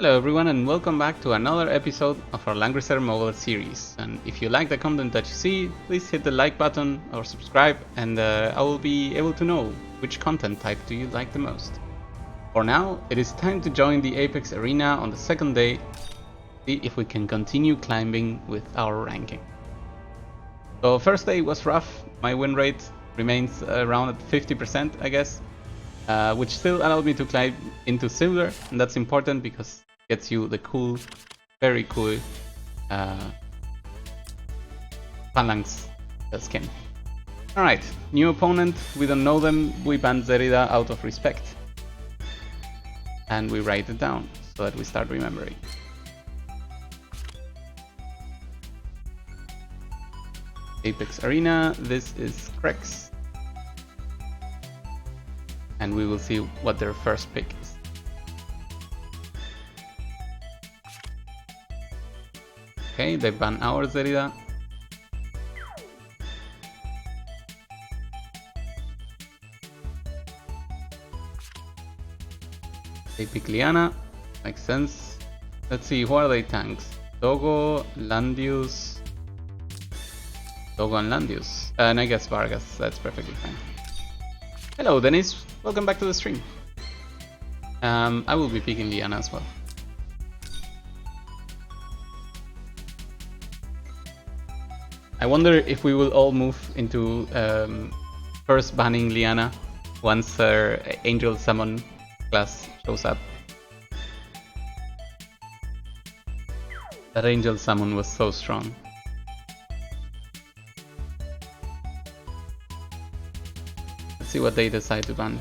Hello everyone and welcome back to another episode of our Langrisser mobile series. And if you like the content that you see, please hit the like button or subscribe and I will be able to know which content type do you like the most. For now, it is time to join the Apex arena on the second day, see if we can continue climbing with our ranking. So first day was rough, my win rate remains around at 50% I guess, which still allowed me to climb into silver, and that's important because gets you the cool, very cool Phalanx skin. Alright, new opponent, we don't know them, we banned Zerida out of respect. And we write it down so that we start remembering. Apex Arena, this is Krex. And we will see what their first pick is. Okay, they ban our Zerida. They pick Liana, makes sense. Let's see, who are they tanks? Dogo, Landius. Dogo and Landius. And I guess Vargas, that's perfectly fine. Hello Dennis, welcome back to the stream. I will be picking Liana as well. I wonder if we will all move into first banning Liana once her Angel Summon class shows up. That Angel Summon was so strong. Let's see what they decide to ban.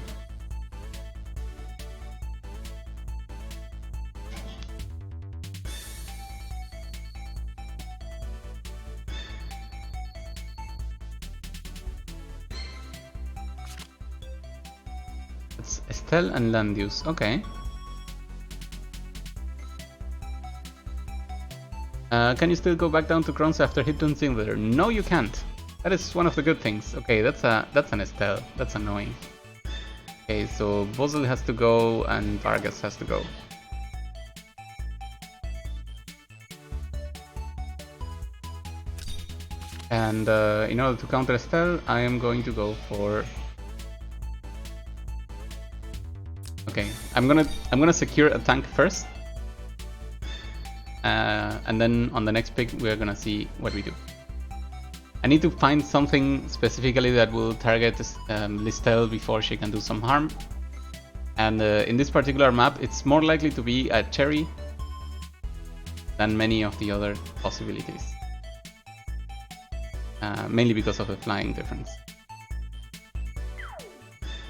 It's Estelle and Landius, okay. Can you still go back down to bronze after hitting silver? No, you can't. That is one of the good things. Okay, that's an Estelle. That's annoying. Okay, so Bozel has to go and Vargas has to go. And in order to counter Estelle, I am going to go for. Okay, I'm gonna secure a tank first, and then on the next pick we're gonna see what we do. I need to find something specifically that will target Listel before she can do some harm. And in this particular map, it's more likely to be a Cherry than many of the other possibilities. Mainly because of the flying difference.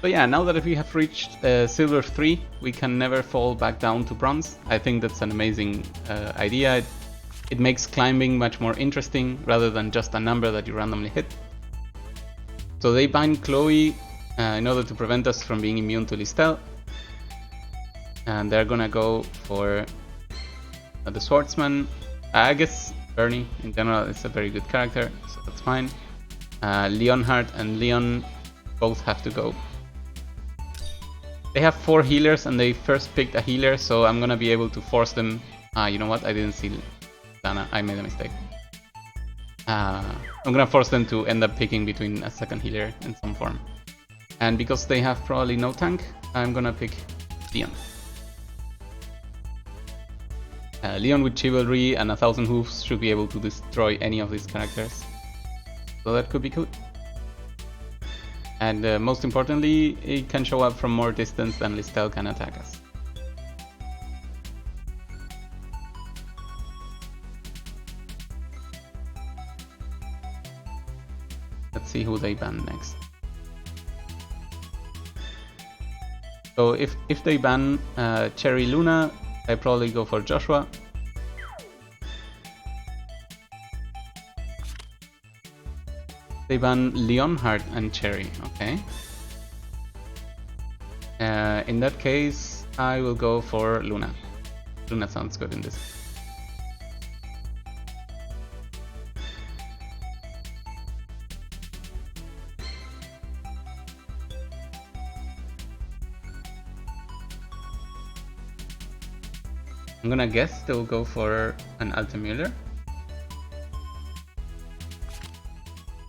So yeah, now that we have reached Silver 3, we can never fall back down to Bronze. I think that's an amazing idea. It makes climbing much more interesting rather than just a number that you randomly hit. So they bind Chloe in order to prevent us from being immune to Listel. And they're gonna go for the Swordsman. I guess Bernie in general is a very good character, so that's fine. Leonhardt and Leon both have to go. They have 4 healers and they first picked a healer, so I'm gonna be able to force them. You know what? I didn't see Lana. I made a mistake. I'm gonna force them to end up picking between a second healer in some form. And because they have probably no tank, I'm gonna pick Leon. Leon with Chivalry and 1000 Hoofs should be able to destroy any of these characters. So that could be good. And most importantly, it can show up from more distance than Listel can attack us. Let's see who they ban next. So if they ban Cherry Luna, I probably go for Joshua. They ban Leonhardt and Cherry, okay. In that case, I will go for Luna. Luna sounds good in this. I'm gonna guess they'll go for an Altamüller.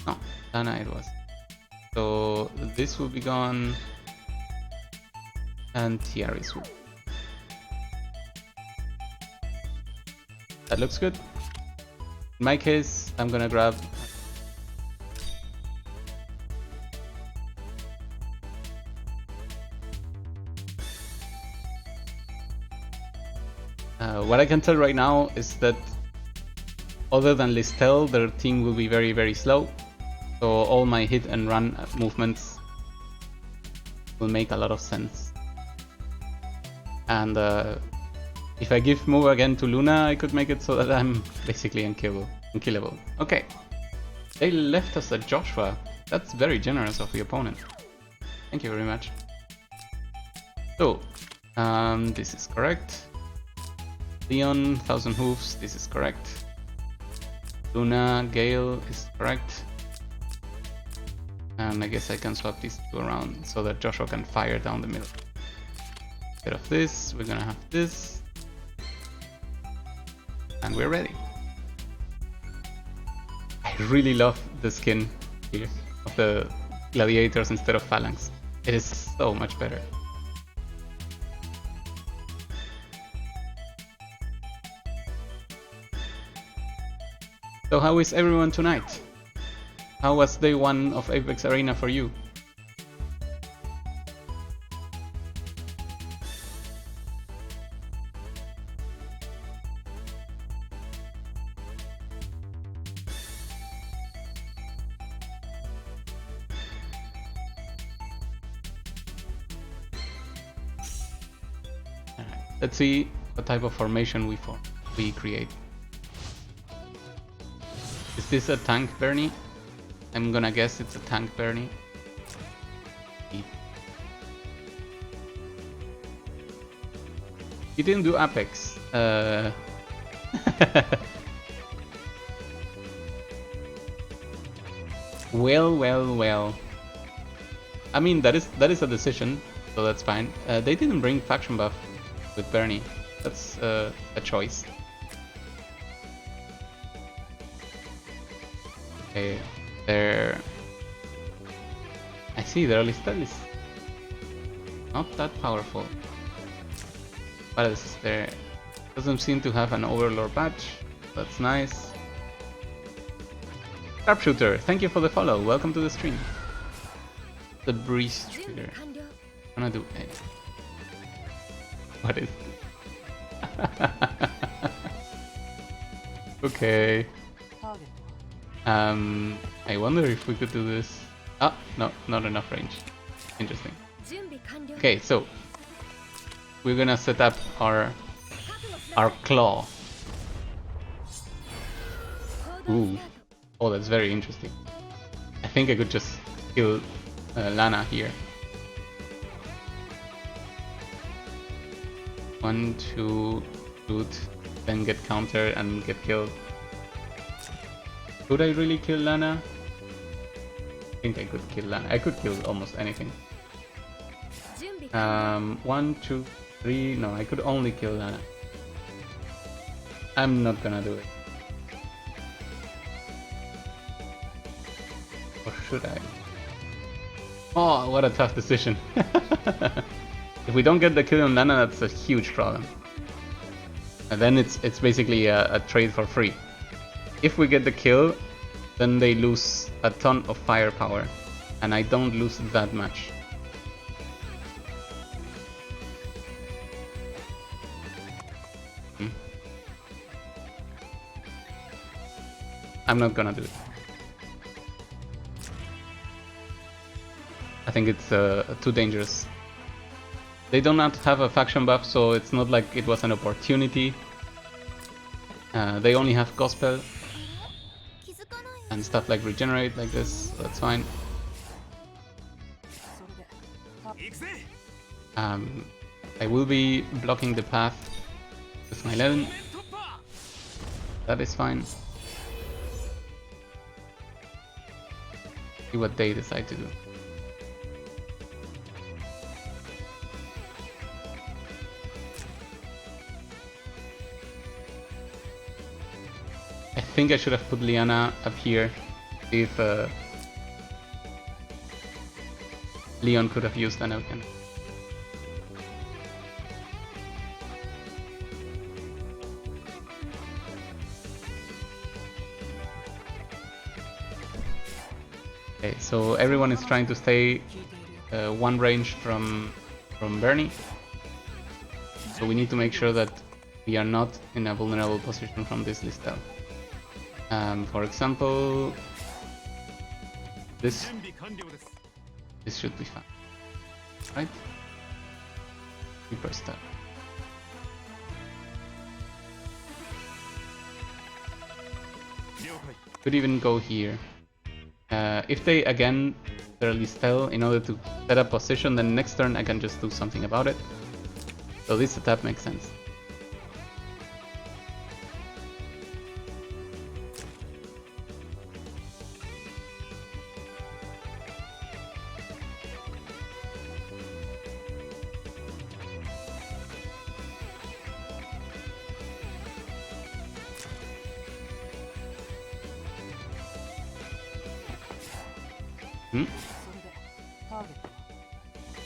No, Lana it was. So this will be gone. And Tiaris will. That looks good. In my case, I'm gonna grab what I can tell right now is that other than Listel, their team will be very, very slow. So all my hit and run movements will make a lot of sense. And if I give move again to Luna, I could make it so that I'm basically unkillable. Okay. They left us a Joshua. That's very generous of the opponent. Thank you very much. So, this is correct. Leon, 1000 Hooves, this is correct. Luna, Gale is correct. And I guess I can swap these two around so that Joshua can fire down the middle. Instead of this, we're gonna have this. And we're ready. I really love the skin here of the gladiators instead of phalanx. It is so much better. So how is everyone tonight? How was day 1 of Apex Arena for you? Let's see what type of formation we create. Is this a tank Bernie? I'm gonna guess it's a tank Bernie. You didn't do Apex. Well. I mean that is a decision, so that's fine. They didn't bring faction buff with Bernie. That's a choice. Okay, there. I see their Listel is not that powerful. What else is there? Doesn't seem to have an Overlord badge. That's nice. Sharpshooter, thank you for the follow. Welcome to the stream. The breeze trigger. I'm gonna do it. What is this? Okay. I wonder if we could do this. Ah, no, not enough range. Interesting. Okay, so we're gonna set up our claw. Ooh, oh, that's very interesting. I think I could just kill Lana here. 1, 2, shoot, then get counter and get killed. Could I really kill Lana? I think I could kill Lana. I could kill almost anything. 1, 2, 3. No, I could only kill Lana. I'm not gonna do it. Or should I? Oh, what a tough decision. If we don't get the kill on Lana, that's a huge problem. And then it's basically a trade for free. If we get the kill, then they lose a ton of firepower, and I don't lose that much. I'm not gonna do it. I think it's too dangerous. They do not have a faction buff, so it's not like it was an opportunity. They only have Gospel and stuff like Regenerate like this, so that's fine. I will be blocking the path with my 11. That is fine. See what they decide to do. think I should have put Liana up here if Leon could have used an Elkin. Okay, so everyone is trying to stay one range from Bernie. So we need to make sure that we are not in a vulnerable position from this Listel. For example, this should be fine, right? Reaper step. Could even go here. If they again their Listel in order to set up position, then next turn I can just do something about it. So this setup makes sense.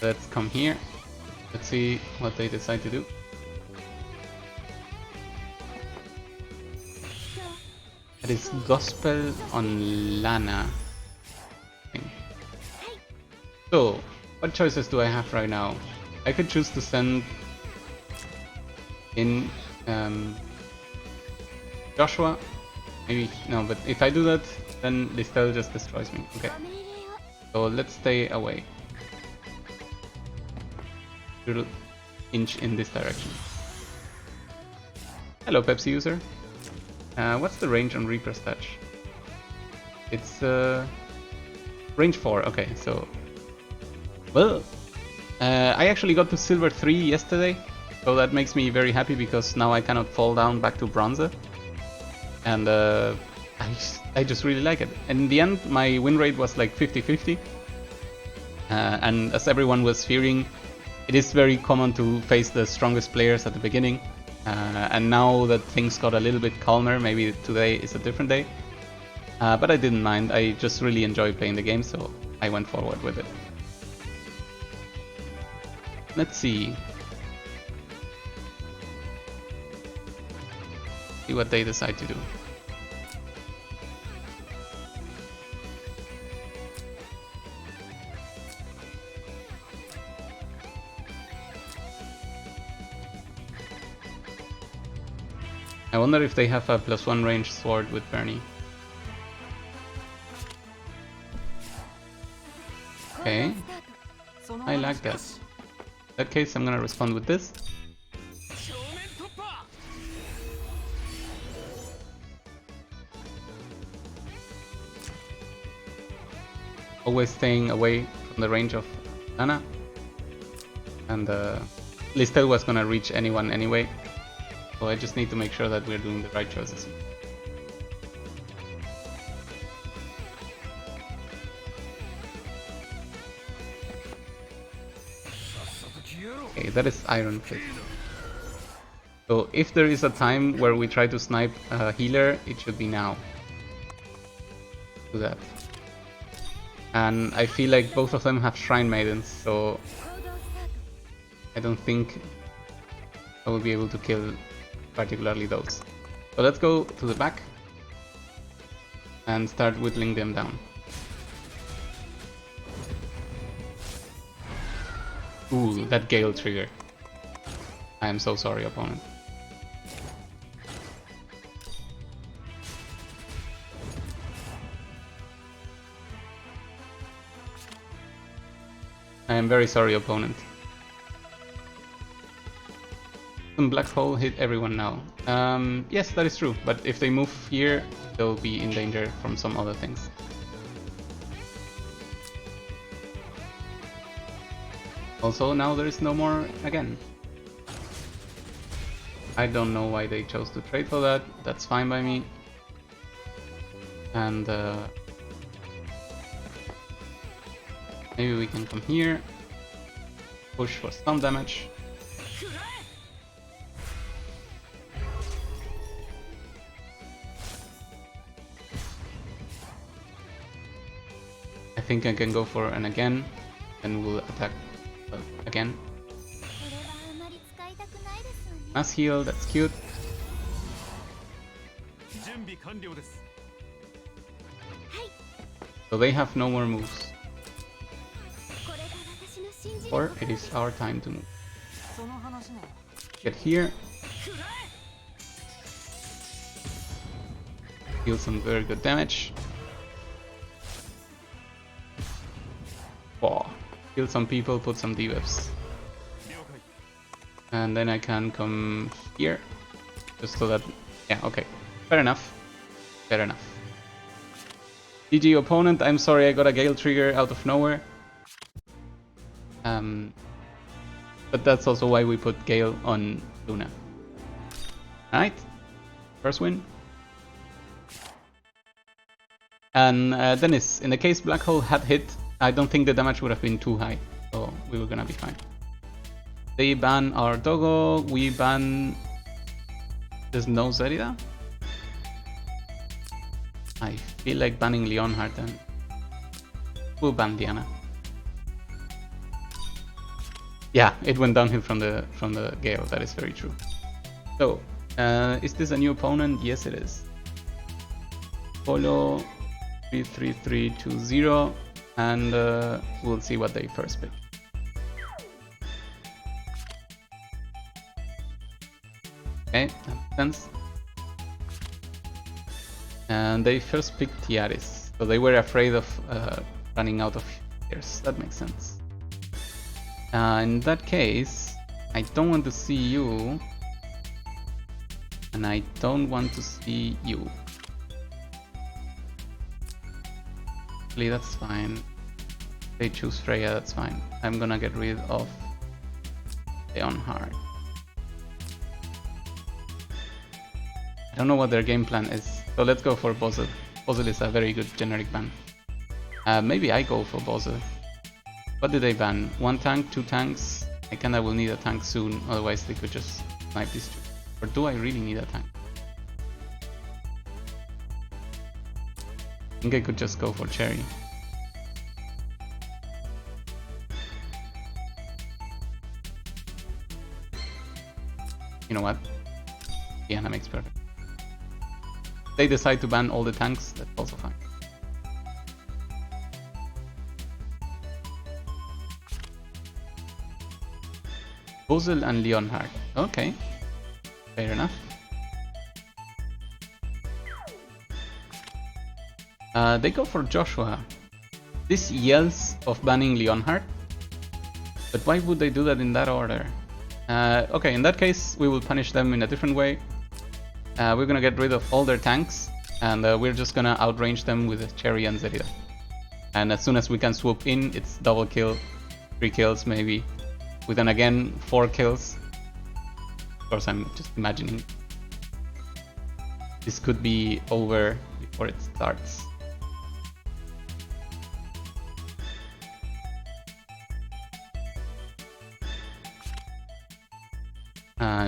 Let's come here. Let's see what they decide to do. That is Gospel on Lana. So, what choices do I have right now? I could choose to send in Joshua. Maybe, no, but if I do that, then Listel just destroys me. Okay. So let's stay away. Little inch in this direction. Hello, Pepsi user. What's the range on Reaper's Touch? It's range 4. Okay, so well, I actually got to Silver 3 yesterday, so that makes me very happy because now I cannot fall down back to Bronze, and I just really like it. And in the end, my win rate was like 50-50, and as everyone was fearing, it is very common to face the strongest players at the beginning, and now that things got a little bit calmer, maybe today is a different day, but I didn't mind. I just really enjoyed playing the game, so I went forward with it. Let's see what they decide to do. I wonder if they have a +1 range sword with Bernie. Okay, I like that. In that case, I'm gonna respond with this. Always staying away from the range of Anna. And Listel was gonna reach anyone anyway. So I just need to make sure that we're doing the right choices. Okay, that is Iron Fist. So if there is a time where we try to snipe a healer, it should be now. Do that. And I feel like both of them have Shrine Maidens, so I don't think I will be able to kill particularly those. So let's go to the back and start whittling them down. Ooh, that Gale trigger. I am so sorry, opponent. I am very sorry, opponent. Black hole hit everyone now. Yes, that is true, but if they move here, they'll be in danger from some other things. Also, now there is no more again. I don't know why they chose to trade for that. That's fine by me. And maybe we can come here, push for stun damage. think I can go for an again, and we'll attack again. Mass heal, that's cute. So they have no more moves. Or it is our time to move. Get here. Deal some very good damage. Wow. Kill some people, put some debuffs. And then I can come here. Just so that... yeah, okay. Fair enough. Fair enough. GG opponent, I'm sorry I got a Gale trigger out of nowhere. But that's also why we put Gale on Luna. Alright. First win. And Dennis, in the case Black Hole had hit, I don't think the damage would have been too high. So we were gonna be fine. They ban our Doggo, we ban... there's no Zerida? I feel like banning Leonhardt then. We'll ban Diana. Yeah, it went downhill from the Gale, that is very true. So, is this a new opponent? Yes it is. Polo 33320 and we'll see what they first pick. Okay, that makes sense. And they first picked Tiaris, so they were afraid of running out of years. That makes sense. In that case, I don't want to see you, and I don't want to see you. Actually, that's fine. They choose Freya, that's fine. I'm gonna get rid of Leonhardt. I don't know what their game plan is, so let's go for Bozzle. Bozzle is a very good generic ban. Maybe I go for Bozzle. What did they ban? 1 tank, 2 tanks? I kinda will need a tank soon, otherwise they could just snipe these two. Or do I really need a tank? I think I could just go for Cherry. You know what? Diana makes perfect. If they decide to ban all the tanks, that's also fine. Bozzle and Leonhardt. Okay. Fair enough. They go for Joshua. This yells of banning Leonhardt. But why would they do that in that order? Okay, in that case, we will punish them in a different way. We're gonna get rid of all their tanks, and we're just gonna outrange them with Cherry and Zerida. And as soon as we can swoop in, it's double kill, 3 kills maybe. With an again 4 kills. Of course, I'm just imagining. This could be over before it starts.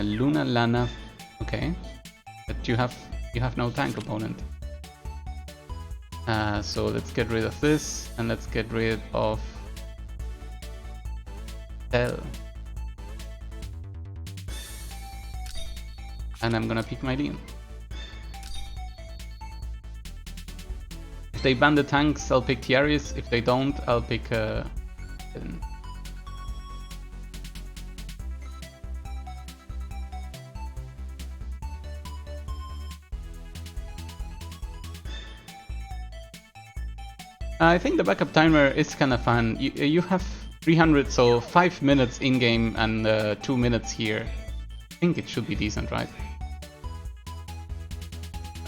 Luna, Lana, okay, but you have no tank opponent. So let's get rid of this, and let's get rid of L. And I'm gonna pick my Lean. If they ban the tanks, I'll pick Tiaris. If they don't, I'll pick Eden. I think the backup timer is kind of fun. You have 300, so 5 minutes in-game and 2 minutes here. I think it should be decent, right?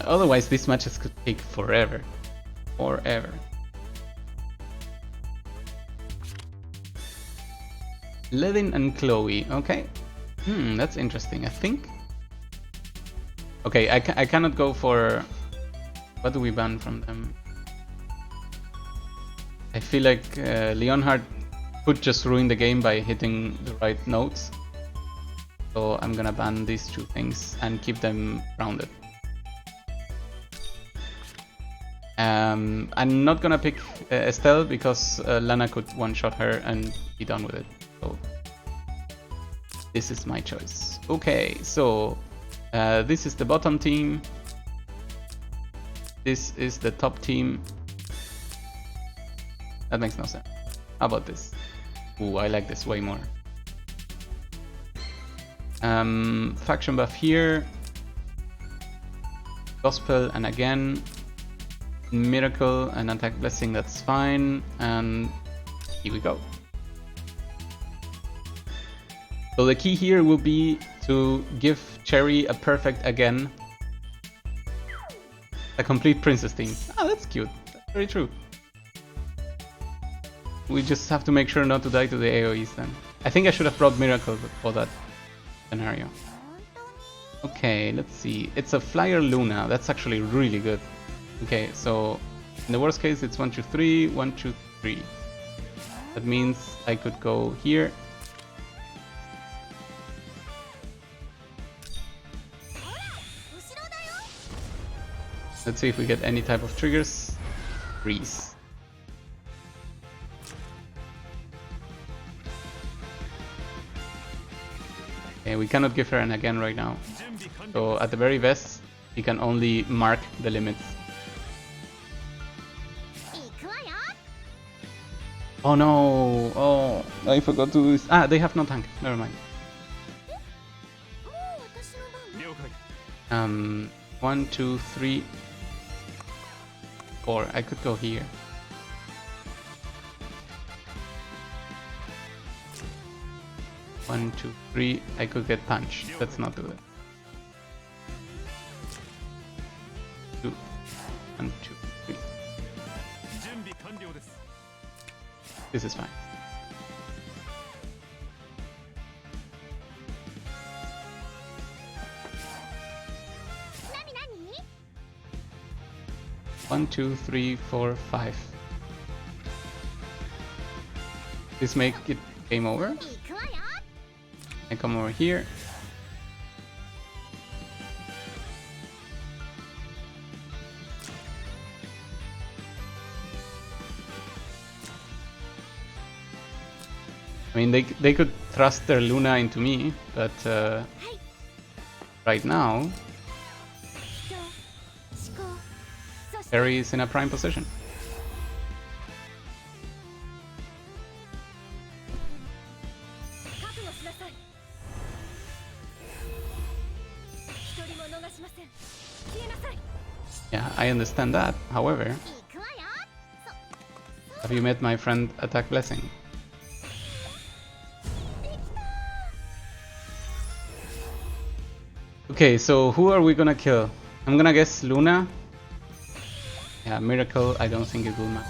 Otherwise, these matches could take forever. Forever. Ledin and Chloe, okay. That's interesting, I think. Okay, I cannot go for... What do we ban from them? I feel like Leonhardt could just ruin the game by hitting the right notes. So I'm gonna ban these 2 things and keep them rounded. I'm not gonna pick Estelle because Lana could one-shot her and be done with it. So this is my choice. Okay, so this is the bottom team. This is the top team. That makes no sense. How about this? Ooh, I like this way more. Faction buff here. Gospel and again. Miracle and attack blessing, that's fine. And here we go. So the key here will be to give Cherry a perfect again. A complete princess team. Ah, that's cute. That's very true. We just have to make sure not to die to the AoEs then. I think I should have brought Miracle for that scenario. Okay, let's see. It's a Flyer Luna. That's actually really good. Okay, so in the worst case it's 1, 2, 3, 1, 2, 3. That means I could go here. Let's see if we get any type of triggers. Freeze. Okay, we cannot give her an again right now. So at the very best, we can only mark the limits. Oh no! Oh, I forgot to do this. Ah, they have no tank. Never mind. 1, 2, 3, 4. I could go here. One, 2, 3. I could get punched. Let's not do that. 2, 1, 2, 3. This is fine. One, 2, 3, 4, 5. This make it game over. I come over here. I mean, they could thrust their Luna into me, but right now, Harry is in a prime position. Yeah, I understand that. However, have you met my friend Attack Blessing? Okay, so who are we gonna kill? I'm gonna guess Luna. Yeah, Miracle, I don't think it will matter.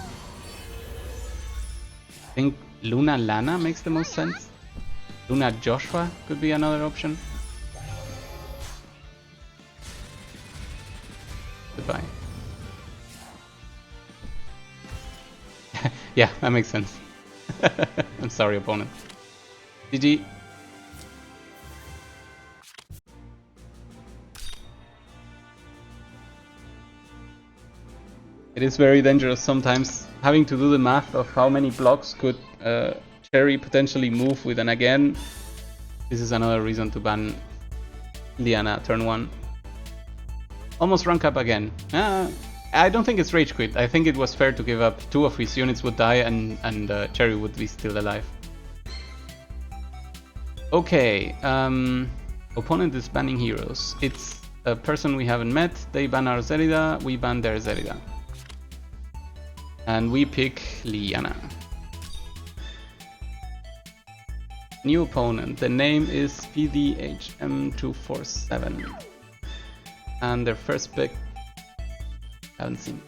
I think Luna Lana makes the most sense. Luna Joshua could be another option. Goodbye. Yeah, that makes sense. I'm sorry, opponent. GG. It is very dangerous sometimes having to do the math of how many blocks could Cherry potentially move with an again. This is another reason to ban Liana turn 1. Almost rank up again. I don't think it's rage quit. I think it was fair to give up. 2 of his units would die and Cherry would be still alive. Okay, opponent is banning heroes. It's a person we haven't met. They ban our Zerida, we ban their Zerida. And we pick Liana. New opponent. The name is PDHM247. And their first pick, haven't seen.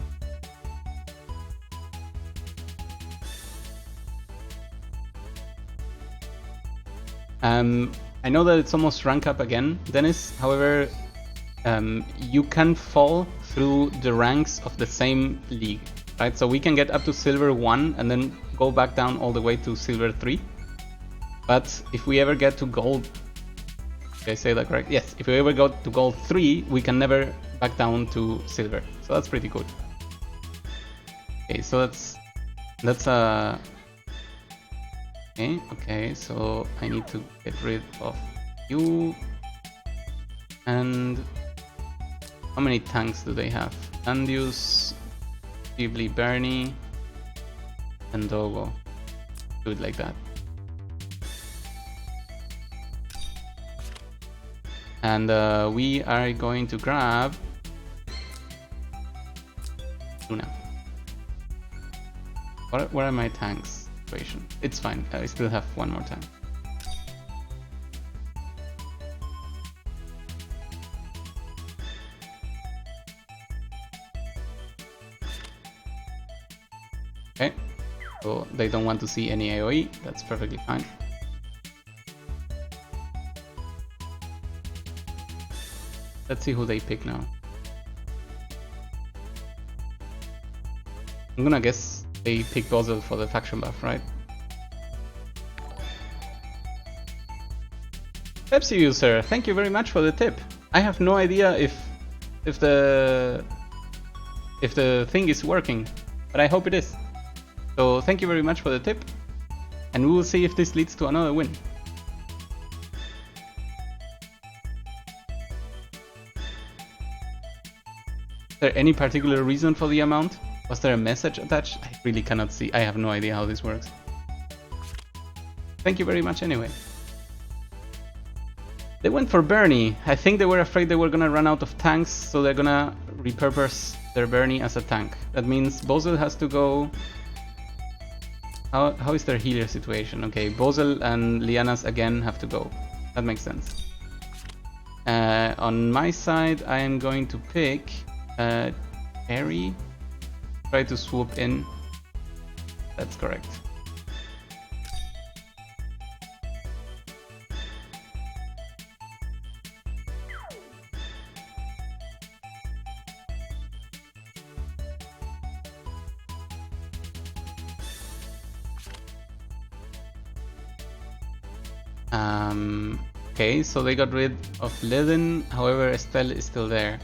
I know that it's almost rank up again, Dennis. However, you can fall through the ranks of the same league. Right, so we can get up to silver 1 and then go back down all the way to silver 3. But if we ever get to gold, did I say that correct? Yes, if we ever go to gold 3, we can never back down to silver. So that's pretty cool. Okay, so that's a okay, so I need to get rid of you. And how many tanks do they have? Andius, Ghibli, Bernie, and Dogo. Do it like that. And we are going to grab Luna. Where are my tanks? It's fine. I still have one more tank. Okay, so they don't want to see any AoE. That's perfectly fine. Let's see who they pick now. I'm gonna guess they pick Bozel for the faction buff, right? Pepsi user, thank you very much for the tip. I have no idea if the thing is working, but I hope it is. So thank you very much for the tip, and we will see if this leads to another win. Is there any particular reason for the amount? Was there a message attached? I really cannot see. I have no idea how this works. Thank you very much anyway. They went for Bernie. I think they were afraid they were gonna run out of tanks, so they're gonna repurpose their Bernie as a tank. That means Bozel has to go... How is their healer situation? Okay, Bozel and Lianas again have to go. That makes sense. On my side, I am going to pick Terry. Try to swoop in. That's correct. Okay, so they got rid of Leden, however Estelle is still there.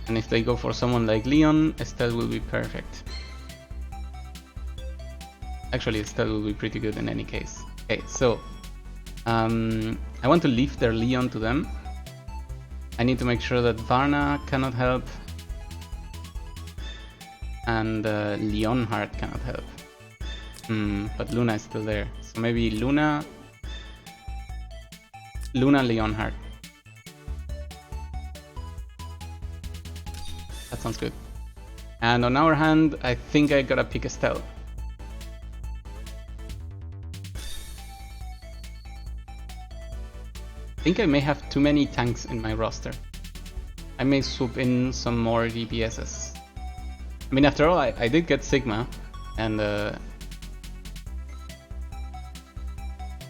And if they go for someone like Leon, Estelle will be perfect. Actually, Estelle will be pretty good in any case. Okay, so I want to leave their Leon to them. I need to make sure that Varna cannot help and Leonhardt cannot help. But Luna is still there, so maybe Luna Leonhardt. That sounds good. And on our hand, I think I gotta pick Estelle. I think I may have too many tanks in my roster. I may swoop in some more DPSs. I mean, after all, I did get Sigma, and I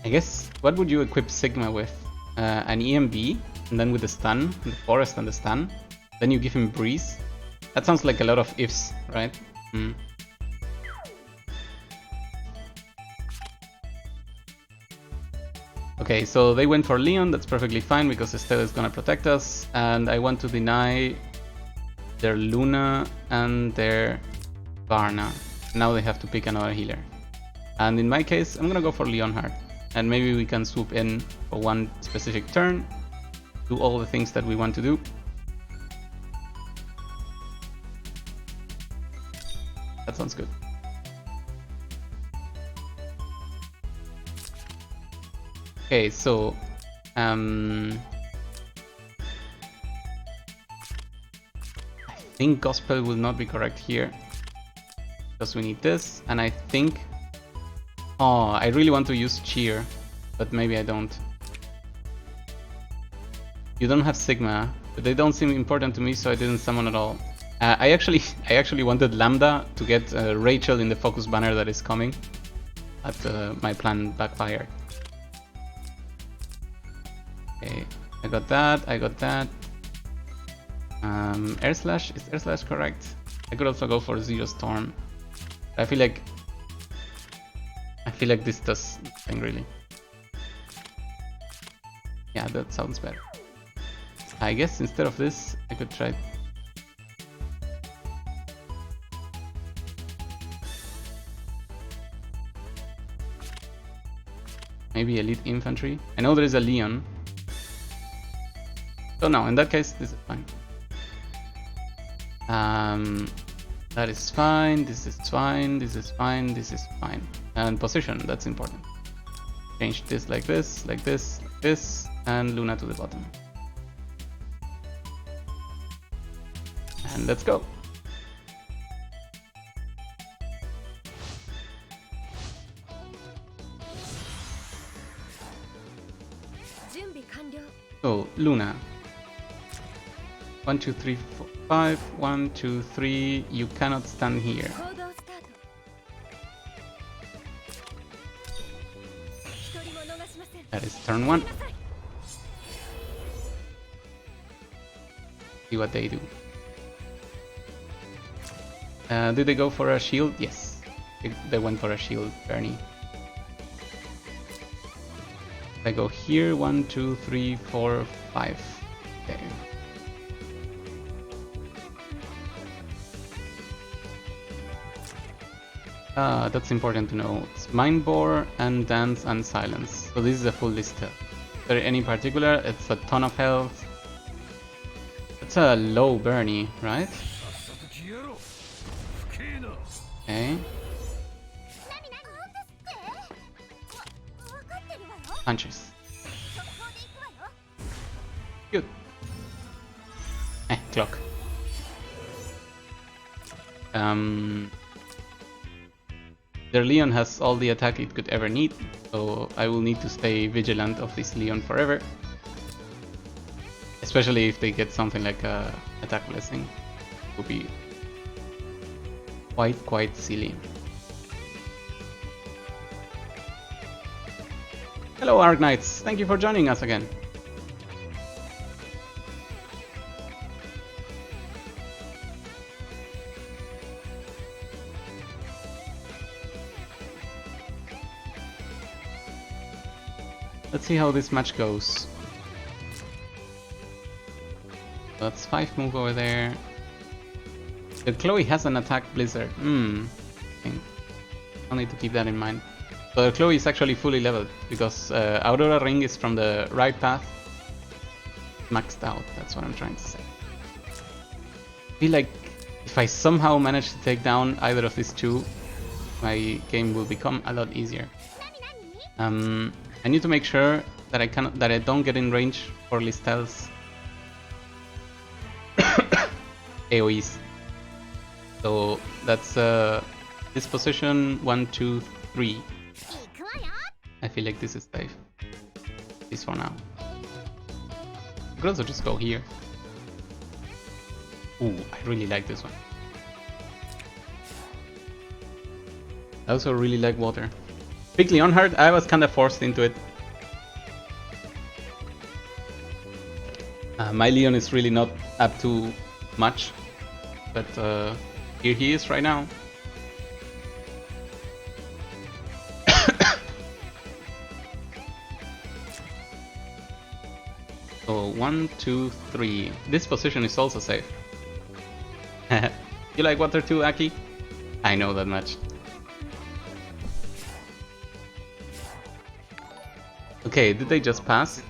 guess, what would you equip Sigma with? An EMB, and then with the stun, the forest and the stun. Then you give him breeze. That sounds like a lot of ifs, right? Okay, so they went for Leon, that's perfectly fine because Estelle is gonna protect us, and I want to deny their Luna and their Varna. Now they have to pick another healer. And in my case, I'm gonna go for Leonhardt. And maybe we can swoop in for one specific turn, do all the things that we want to do. That sounds good. Okay, so I think Gospel will not be correct here because we need this, and I think I really want to use Cheer, but maybe I don't. You don't have Sigma, but they don't seem important to me, so I didn't summon at all. I actually wanted Lambda to get Rachel in the focus banner that is coming, but my plan backfired. Okay, I got that. Air Slash, is Air Slash correct? I could also go for Zero Storm. I feel like this does nothing really. Yeah, that sounds better. I guess instead of this, I could try. maybe elite infantry. I know there is a Leon. So no, in that case, this is fine. That is fine, this is fine, this is fine, this is fine. And position, that's important. Change this like this, like this, like this, and Luna to the bottom. And let's go. So, Luna. 1, 2, 3, 4, 5. 1, 2, 3. You cannot stand here. That is turn 1. See what they do. Did they go for a shield? Yes. They went for a shield, Bernie. I go here, 1, 2, 3, 4, 5. Okay. That's important to know. It's Mind Bore and Dance and Silence. So this is a full list. Is there any particular? It's a ton of health. It's a low Bernie, right? Okay. Punches. Good. Clock. Their Leon has all the attack it could ever need, so I will need to stay vigilant of this Leon forever. Especially if they get something like a attack blessing. It would be quite silly. Hello Arknights, thank you for joining us again. Let's see how this match goes. That's 5 move over there. The Chloe has an attack blizzard. I'll need to keep that in mind. But Chloe is actually fully leveled because Aurora Ring is from the right path. Maxed out, that's what I'm trying to say. I feel like if I somehow manage to take down either of these two, my game will become a lot easier. I need to make sure that I don't get in range for Listel's AoEs. So that's this position 1, 2, 3. I feel like this is safe. This for now. I could also just go here. Ooh, I really like this one. I also really like water. Pick Leonhard, I was kinda forced into it. My Leon is really not up to much, but here he is right now. So 1, 2, 3. This position is also safe. You like water too, Aki? I know that much. Okay, did they just pass?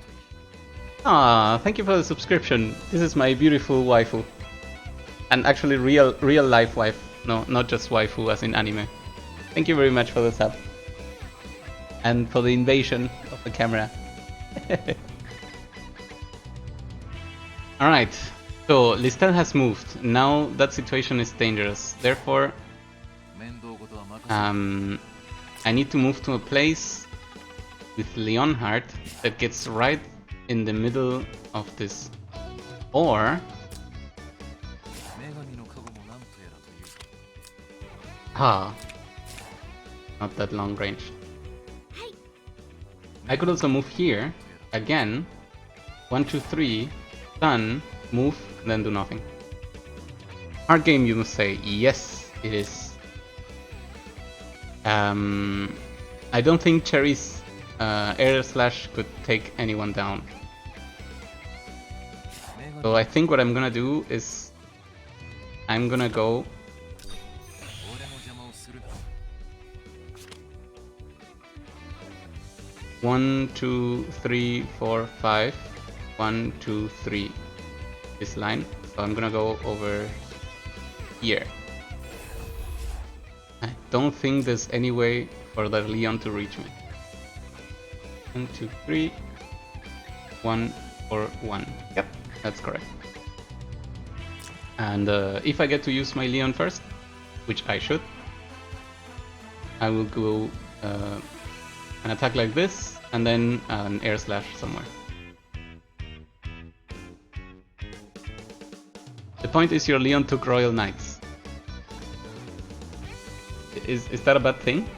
Ah, thank you for the subscription. This is my beautiful waifu. And actually real life wife. No, not just waifu as in anime. Thank you very much for the sub. And for the invasion of the camera. Alright, so Listel has moved. Now that situation is dangerous. Therefore, I need to move to a place with Leonhard that gets right in the middle of this. Or not that long range. I could also move here again. 1, 2, 3, stun, move, then do nothing. Hard game, you must say. Yes, it is. I don't think Cherry's air slash could take anyone down. So I think what I'm gonna do is I'm gonna go 1, 2, 3, 4, 5. 1, 2, 3. This line. So I'm gonna go over here. I don't think there's any way for the Leon to reach me. 1, 2, 3. 1, 4, 1. Yep, that's correct. And if I get to use my Leon first, which I should, I will go an attack like this, and then an air slash somewhere. The point is your Leon took Royal Knights. Is that a bad thing?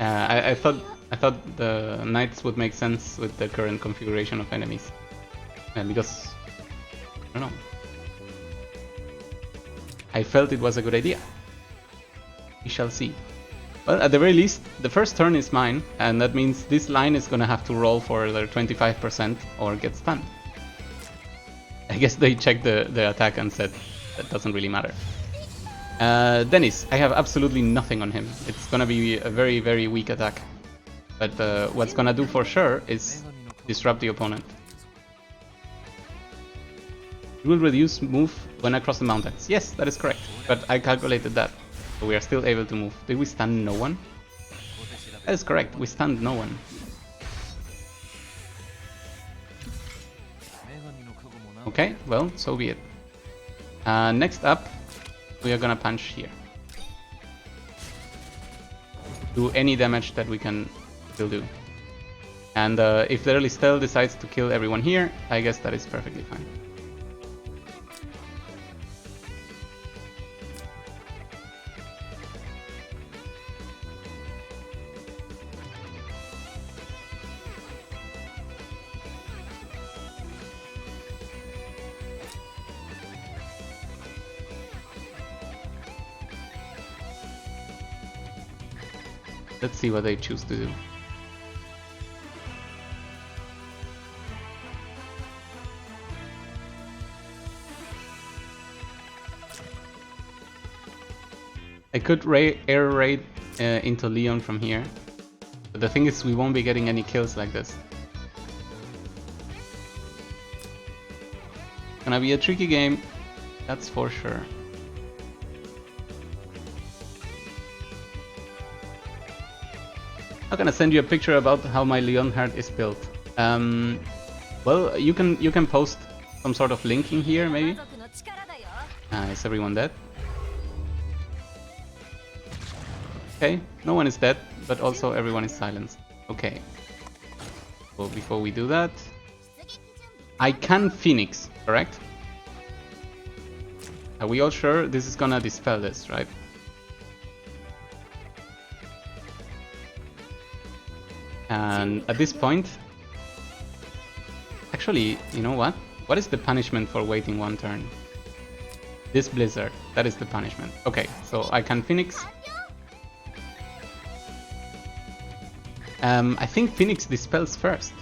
I thought the Knights would make sense with the current configuration of enemies. Because I don't know. I felt it was a good idea. We shall see. Well, at the very least, the first turn is mine, and that means this line is gonna have to roll for their 25% or get stunned. I guess they checked the attack and said that doesn't really matter. Dennis, I have absolutely nothing on him. It's gonna be a very, very weak attack. But what's gonna do for sure is disrupt the opponent. It will reduce move when across the mountains. Yes, that is correct. But I calculated that. So we are still able to move. Did we stun no one? That is correct. We stunned no one. Okay, well, so be it. Next up, we are gonna punch here. Do any damage that we can still do. And if the early Stell decides to kill everyone here, I guess that is perfectly fine. Let's see what they choose to do. I could air raid into Leon from here, but the thing is we won't be getting any kills like this. Gonna be a tricky game, that's for sure. I'm gonna send you a picture about how my Leonhard is built. Well, you can post some sort of link in here, maybe. Is everyone dead? Okay, no one is dead, but also everyone is silenced. Okay. So before we do that, I can Phoenix, correct? Are we all sure this is gonna dispel this, right? And at this point, actually, you know what? What is the punishment for waiting one turn? This blizzard, that is the punishment. Okay, so I can Phoenix. I think Phoenix dispels first,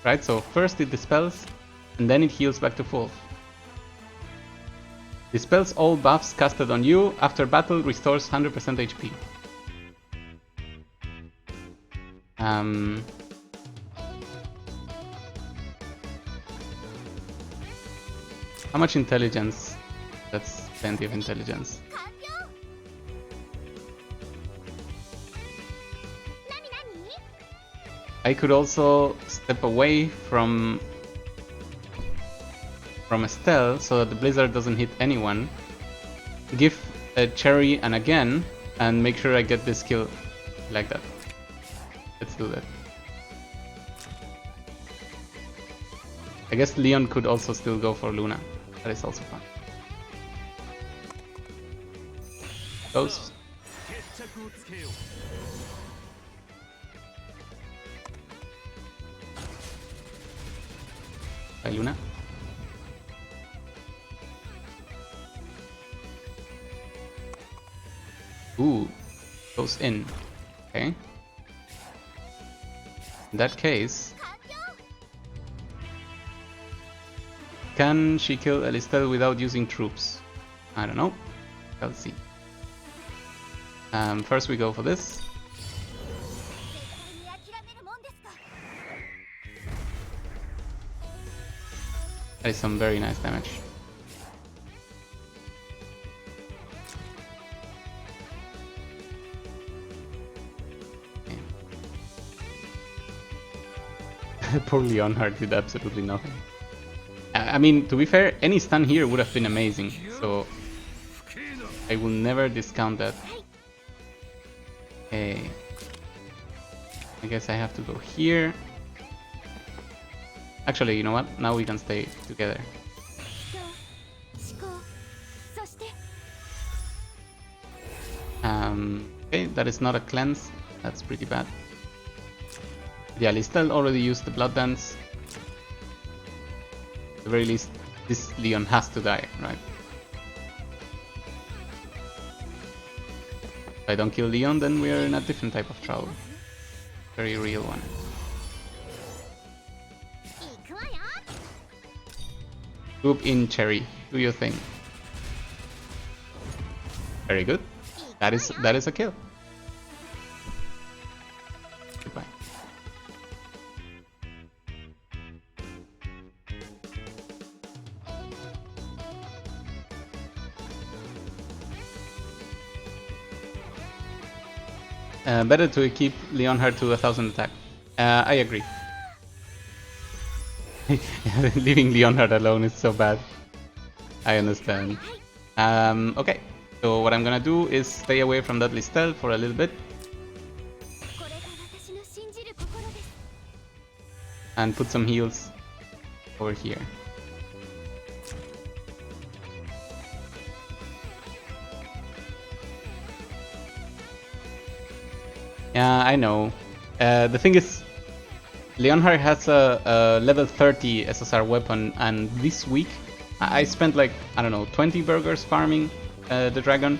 right? So first it dispels, and then it heals back to full. Dispels all buffs casted on you. After battle, restores 100% HP. How much intelligence? That's plenty of intelligence. I could also step away from Estelle so that the blizzard doesn't hit anyone. Give a cherry and again, and make sure I get this kill like that. Let's do that. I guess Leon could also still go for Luna. That is also fun. Goes. Bye, Luna. Ooh, goes in. Okay. In that case, can she kill Elistel without using troops? I don't know. I'll see. First we go for this. That is some very nice damage. Okay. Poor Leonhard did absolutely nothing. I mean, to be fair, any stun here would have been amazing, so I will never discount that. Okay. I guess I have to go here. Actually, you know what? Now we can stay together. Okay, that is not a cleanse. That's pretty bad. Yeah, Listel already used the Blood Dance. At the very least, this Leon has to die, right? If I don't kill Leon, then we are in a different type of trouble. Very real one. Swoop in, Cherry. Do your thing. Very good. That is a kill. Goodbye. Better to keep Leonhard to 1000 attack. I agree. Leaving Leonhard alone is so bad. I understand. Okay, so what I'm gonna do is stay away from that Listel for a little bit. And put some heals over here. Yeah, I know. The thing is, Leonhard has a level 30 SSR weapon, and this week I spent like, I don't know, 20 burgers farming the dragon,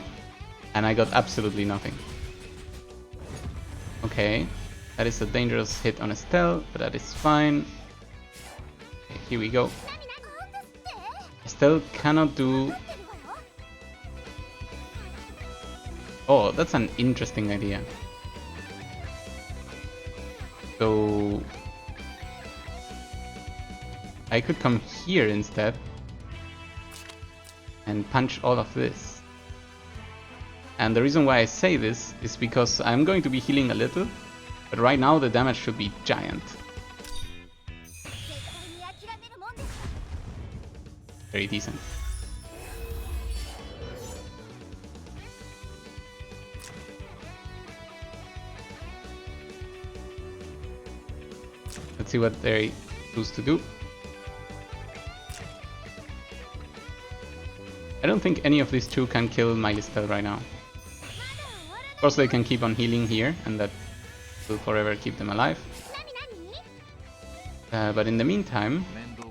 and I got absolutely nothing. Okay, that is a dangerous hit on Estelle, but that is fine. Okay, here we go. Estelle cannot do... Oh, that's an interesting idea. So I could come here instead and punch all of this. And the reason why I say this is because I'm going to be healing a little, but right now the damage should be giant. Very decent. Let's see what they choose to do. I don't think any of these two can kill my Listel right now. Of course they can keep on healing here, and that will forever keep them alive. But in the meantime,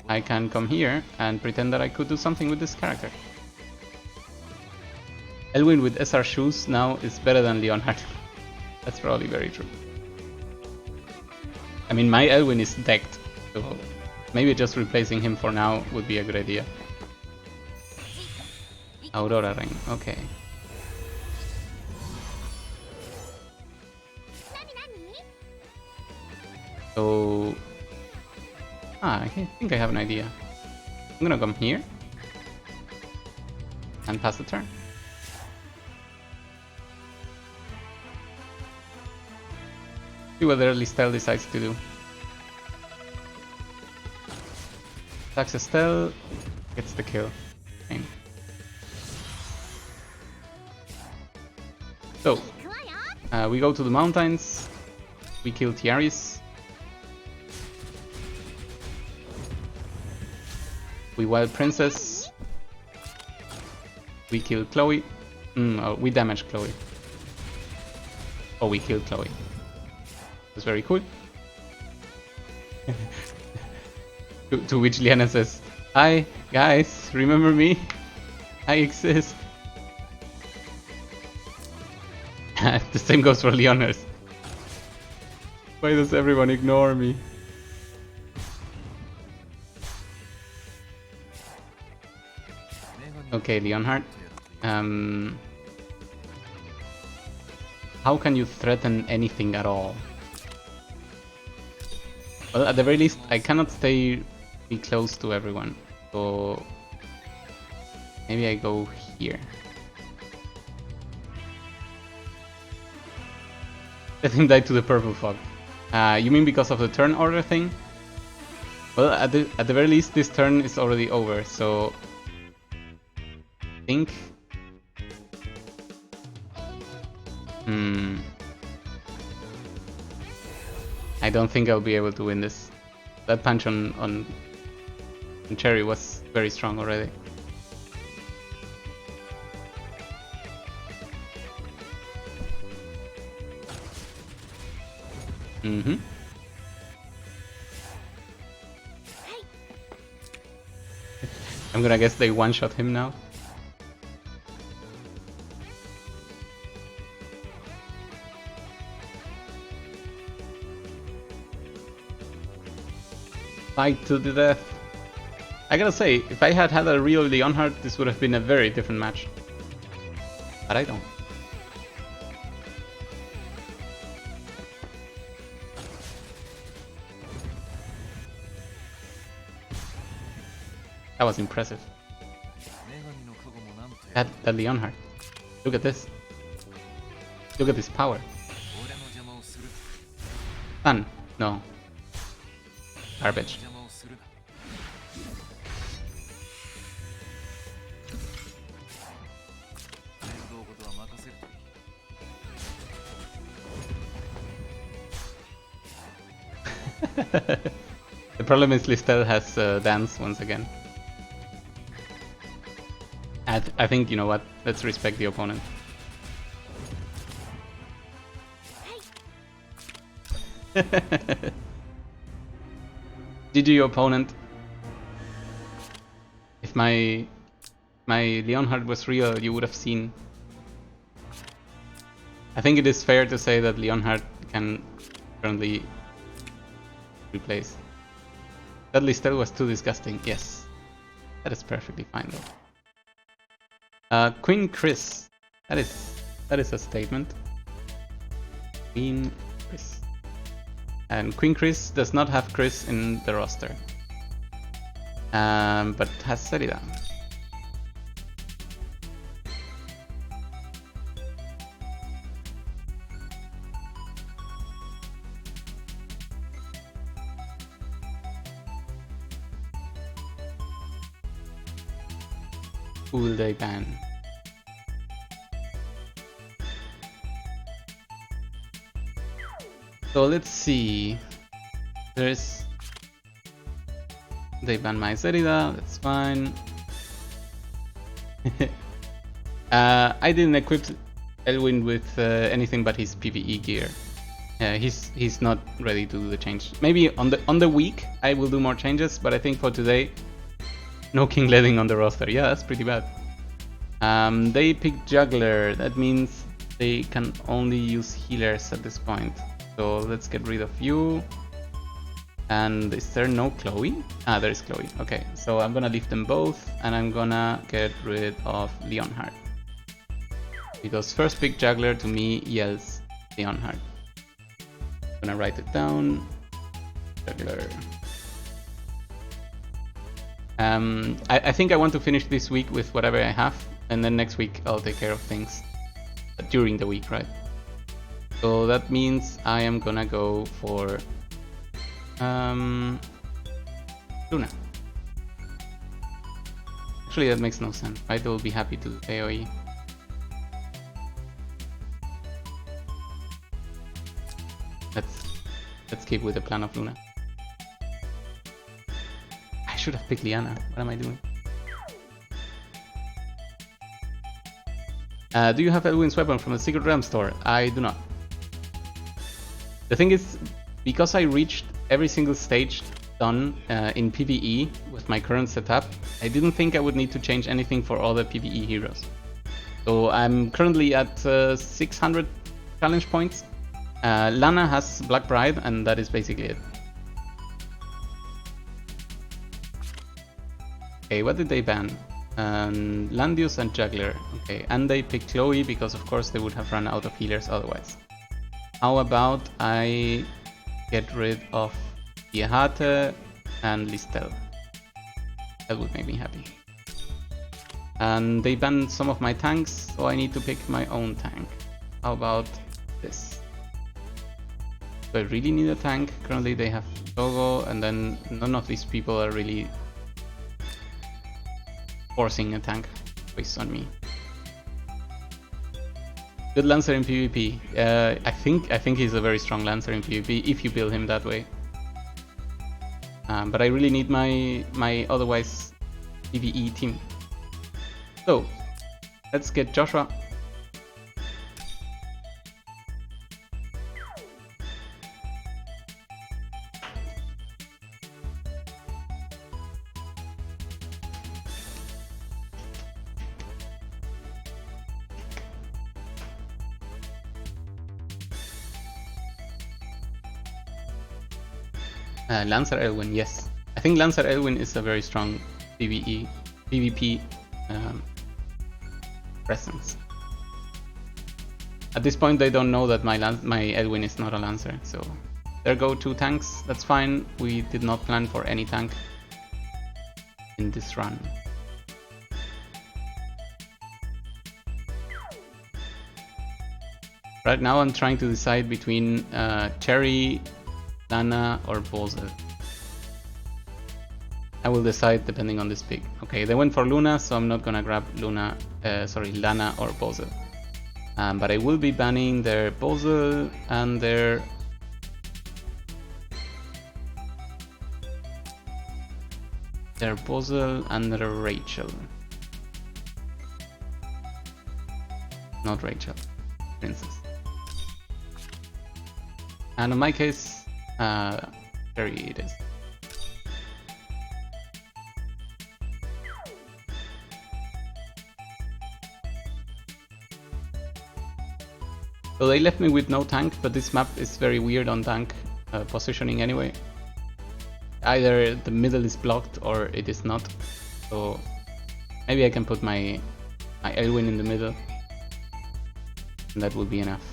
I can come here and pretend that I could do something with this character. Elwyn with SR shoes now is better than Leonhard. That's probably very true. I mean, my Elwyn is decked, so maybe just replacing him for now would be a good idea. Aurora Ring, okay. So... I think I have an idea. I'm gonna come here and pass the turn. See what their Listel decides to do. Attacks Estelle, gets the kill. Fine. So, we go to the mountains, we kill Tiaris, we wild princess, we kill Chloe, we damage Chloe. Oh, we killed Chloe. That's very cool. to which Liana says, "Hi guys, remember me? I exist." The same goes for Leoners. Why does everyone ignore me? Okay, Leonhard. How can you threaten anything at all? Well, at the very least, I cannot stay close to everyone. So maybe I go here. Let him die to the purple fog. You mean because of the turn order thing? Well, at the very least, this turn is already over, so I think. I don't think I'll be able to win this. That punch on Cherry was very strong already. I'm gonna guess they one-shot him now. Fight to the death. I gotta say, if I had had a real Leonhard, this would have been a very different match. But I don't. That was impressive. That Leonhard. Look at this. Look at this power. Fun. No. Garbage. The problem is Listel has dance once again. I think, you know what, let's respect the opponent. GG opponent. If my Leonhard was real, you would have seen. I think it is fair to say that Leonhard can currently replace. That Listel was too disgusting. Yes, that is perfectly fine though. Queen Chris. That is a statement. Queen Chris. And Queen Chris does not have Chris in the roster. But has Serida. Who will they ban? So let's see. There's. They ban my Serida, that's fine. I didn't equip Elwyn with anything but his PvE gear. He's not ready to do the change. Maybe on the week I will do more changes, but I think for today, no King Ledding on the roster. Yeah, that's pretty bad. They pick Juggler. That means they can only use healers at this point. So let's get rid of you. And is there no Chloe? Ah, there is Chloe. Okay, so I'm gonna leave them both, and I'm gonna get rid of Leonhard. Because first pick Juggler to me yells Leonhard. I'm gonna write it down. Juggler. I think I want to finish this week with whatever I have, and then next week I'll take care of things during the week, right? So that means I am gonna go for Luna. Actually, that makes no sense, right? They'll be happy to AoE. Let's keep with the plan of Luna. I should have picked Liana. What am I doing? Do you have Elwyn's weapon from the Secret Realm store? I do not. The thing is, because I reached every single stage done in PvE with my current setup, I didn't think I would need to change anything for all the PvE heroes. So I'm currently at 600 challenge points. Lana has Black Bride, and that is basically it. Okay, what did they ban? Landius and Juggler. Okay, and they picked Chloe because of course they would have run out of healers otherwise. How about I get rid of Diehate and Listel? That would make me happy. And they banned some of my tanks, so I need to pick my own tank. How about this? Do I really need a tank? Currently they have Togo, and then none of these people are really forcing a tank based on me. Good Lancer in PvP. I think he's a very strong Lancer in PvP if you build him that way. But I really need my otherwise PvE team. So let's get Joshua. Lancer Elwyn, yes. I think Lancer Elwyn is a very strong PvP presence. At this point they don't know that my Elwyn is not a Lancer, so there go 2 tanks, that's fine. We did not plan for any tank in this run. Right now I'm trying to decide between Cherry, Lana or Bozel. I will decide depending on this pick. Okay, they went for Luna, so I'm not gonna grab Lana or Bozel. But I will be banning their Bozel and their Bozel and their Rachel. Not Rachel, Princess. And in my case, Cherry it is. So they left me with no tank, but this map is very weird on tank positioning anyway. Either the middle is blocked or it is not. So maybe I can put my Elwyn in the middle, and that will be enough.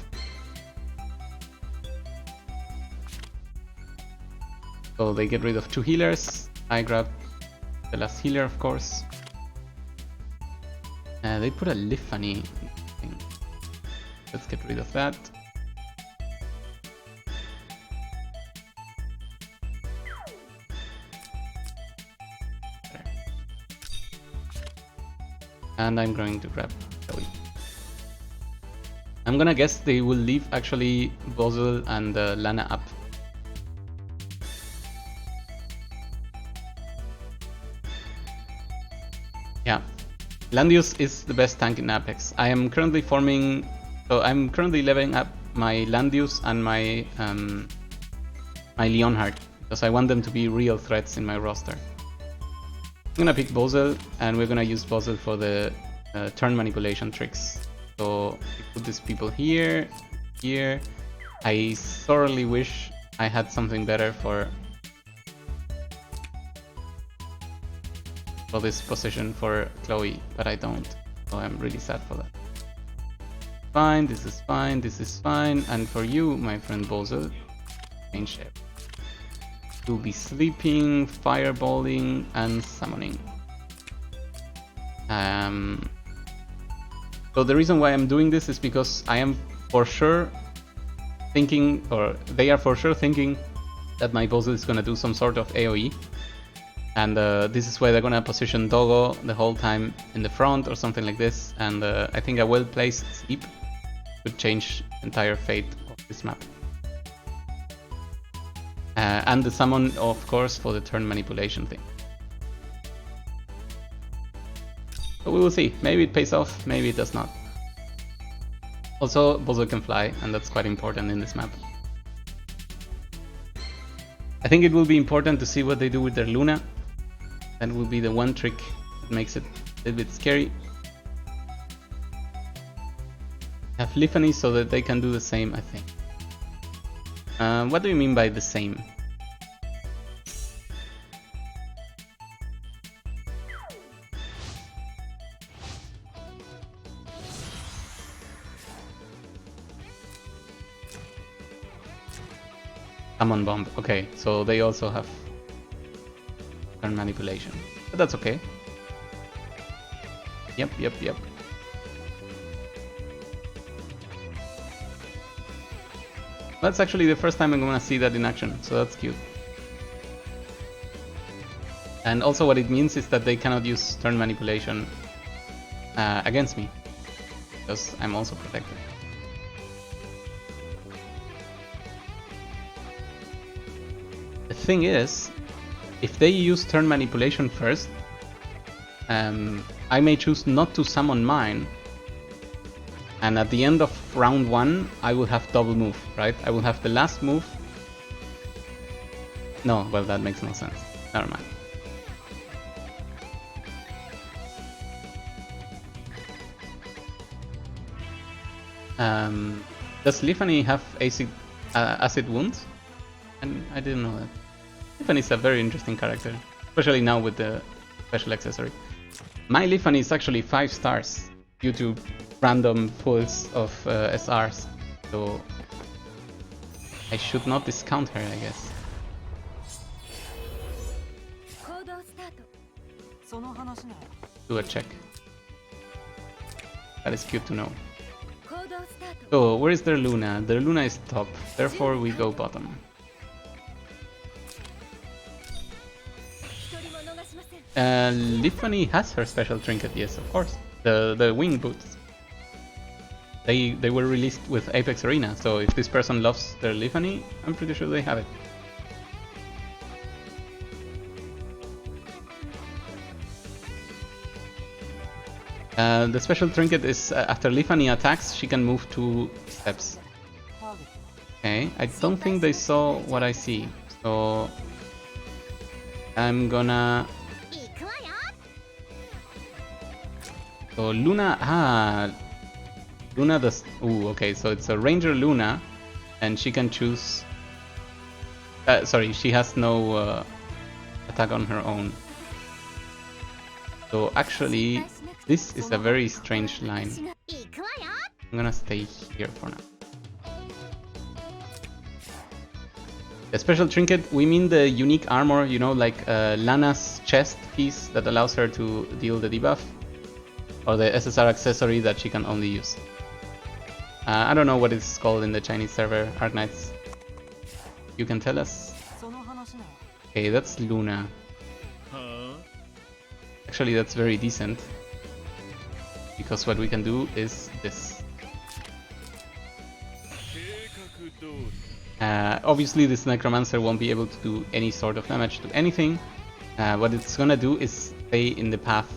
So they get rid of 2 healers. I grab the last healer, of course. They put a Liffany thing. Let's get rid of that. There. And I'm going to grab Zoe. I'm gonna guess they will leave actually Bozel and Lana up. Yeah, Landius is the best tank in Apex. I am currently forming, so I'm currently leveling up my Landius and my Leonhardt because I want them to be real threats in my roster. I'm gonna pick Bozel, and we're gonna use Bozel for the turn manipulation tricks. So we put these people here, here. I thoroughly wish I had something better for this position for Chloe, but I don't, so I'm really sad for that. Fine, this is fine, this is fine, and for you, my friend Bozel, change shape. You'll be sleeping, fireballing, and summoning. So the reason why I'm doing this is because I am for sure thinking, or they are for sure thinking, that my Bozel is gonna do some sort of AoE. And this is why they're gonna position Dogo the whole time in the front or something like this. And I think a well-placed sleep could change the entire fate of this map. And the summon, of course, for the turn manipulation thing. So we will see. Maybe it pays off, maybe it does not. Also, Bozo can fly, and that's quite important in this map. I think it will be important to see what they do with their Luna. That will be the one trick that makes it a little bit scary. Have Liffany so that they can do the same, I think. What do you mean by the same? Summon bomb. Okay, so they also have. turn manipulation. But that's okay. Yep. That's actually the first time I'm gonna see that in action, so that's cute. And also what it means is that they cannot use turn manipulation against me, because I'm also protected. The thing is, if they use turn manipulation first, I may choose not to summon mine, and at the end of round 1 I will have double move, right? I will have the last move. No, well, that makes no sense. Never mind. Does Lifany have acid wounds? And I didn't know that. Lifany is a very interesting character, especially now with the special accessory. My Lifany is actually 5 stars due to random pulls of SRs, so I should not discount her, I guess. Do a check. That is cute to know. So, where is their Luna? Their Luna is top, therefore we go bottom. Lifany has her special trinket, yes, of course. The wing boots. They were released with Apex Arena, so if this person loves their Lifany, I'm pretty sure they have it. The special trinket is after Lifany attacks, she can move 2 steps. Okay, I don't think they saw what I see, so I'm gonna... So Luna, Luna does... Ooh, okay, so it's a Ranger Luna, and she can choose... sorry, she has no attack on her own. So actually, this is a very strange line. I'm gonna stay here for now. The special trinket, we mean the unique armor, you know, like Lana's chest piece that allows her to deal the debuff, or the SSR accessory that she can only use. I don't know what it's called in the Chinese server, Arknights. You can tell us? Okay, that's Luna. Actually, that's very decent, because what we can do is this. Obviously, this Necromancer won't be able to do any sort of damage to anything. What it's gonna do is stay in the path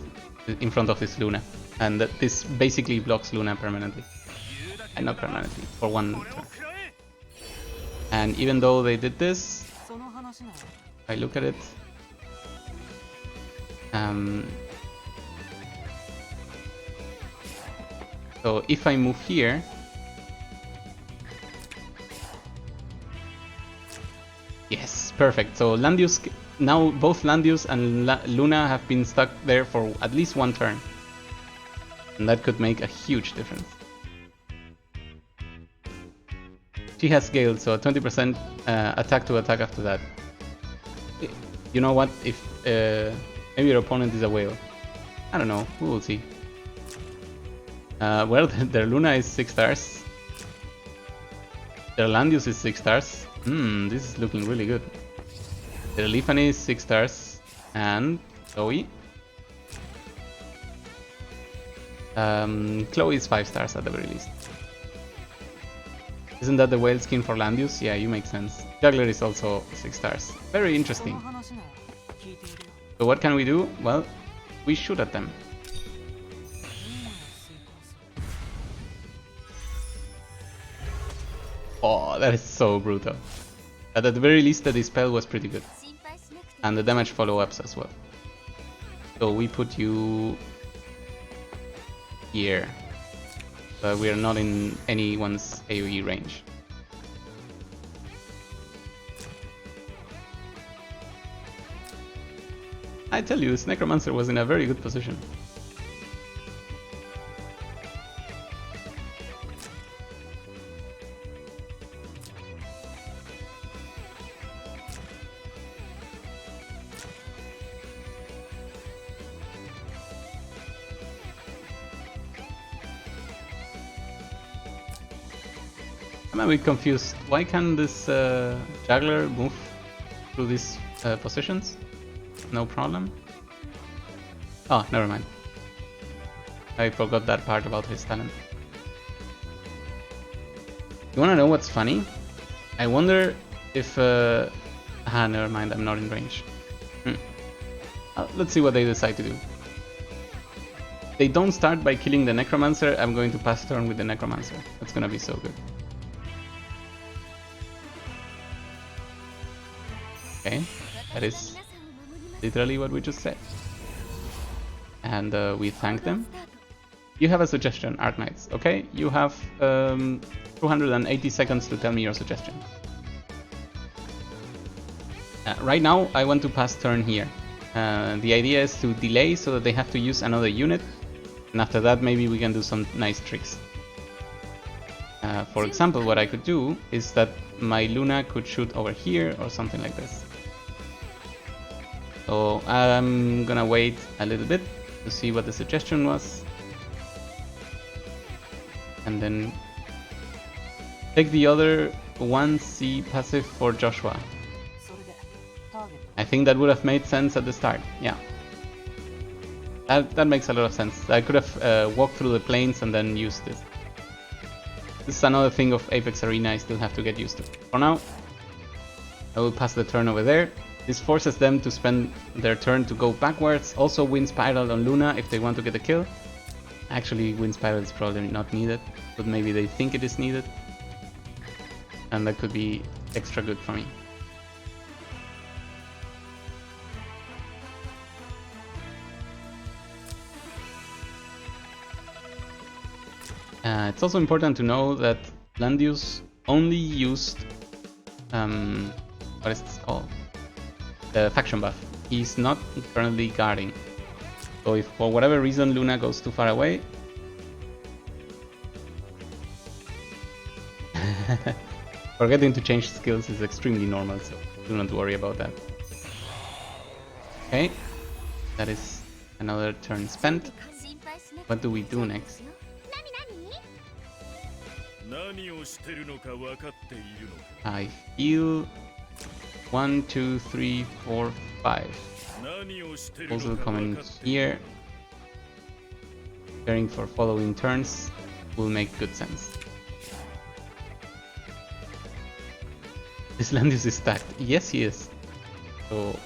in front of this Luna, and this basically blocks Luna permanently. And not permanently, for 1 turn. And even though they did this, if I look at it, so if I move here, yes, perfect. So Landius, now both Landius and Luna have been stuck there for at least 1 turn, and that could make a huge difference. She has Gale, so 20% attack to attack after that. You know what? If maybe your opponent is a whale. I don't know. We will see. Well, their Luna is 6 stars. Their Landius is 6 stars. This is looking really good. Their Lifany is 6 stars. And Chloe. Chloe is 5 stars at the very least. Isn't that the whale skin for Landius? Yeah, you make sense. Juggler is also 6 stars. Very interesting. So what can we do? Well, we shoot at them. Oh, that is so brutal. At the very least, the dispel was pretty good. And the damage follow-ups as well. So we put you here. But we are not in anyone's AoE range. I tell you, this Necromancer was in a very good position. I'm a bit confused. Why can this juggler move through these positions? No problem. Oh, never mind. I forgot that part about his talent. You wanna know what's funny? I wonder if... never mind, I'm not in range. Let's see what they decide to do. They don't start by killing the Necromancer. I'm going to pass turn with the Necromancer. That's gonna be so good. Okay, that is literally what we just said. And we thank them. You have a suggestion, Arknights. Okay, you have 280 seconds to tell me your suggestion. Right now, I want to pass turn here. The idea is to delay so that they have to use another unit. And after that, maybe we can do some nice tricks. For example, what I could do is that my Luna could shoot over here or something like this. So I'm gonna wait a little bit to see what the suggestion was. And then take the other 1C passive for Joshua. I think that would have made sense at the start, yeah. That makes a lot of sense. I could have walked through the plains and then used this. This is another thing of Apex Arena I still have to get used to. For now, I will pass the turn over there. This forces them to spend their turn to go backwards. Also Wind Spiral on Luna if they want to get a kill. Actually, Wind Spiral is probably not needed, but maybe they think it is needed. And that could be extra good for me. It's also important to know that Landius only used what is this called? The faction buff. He's not currently guarding. So if for whatever reason Luna goes too far away, forgetting to change skills is extremely normal, so do not worry about that. Okay, that is another turn spent. What do we do next? I feel 1, 2, 3, 4, 5. Also coming here. Preparing for following turns will make good sense. This Landius is stacked. Yes, he is. So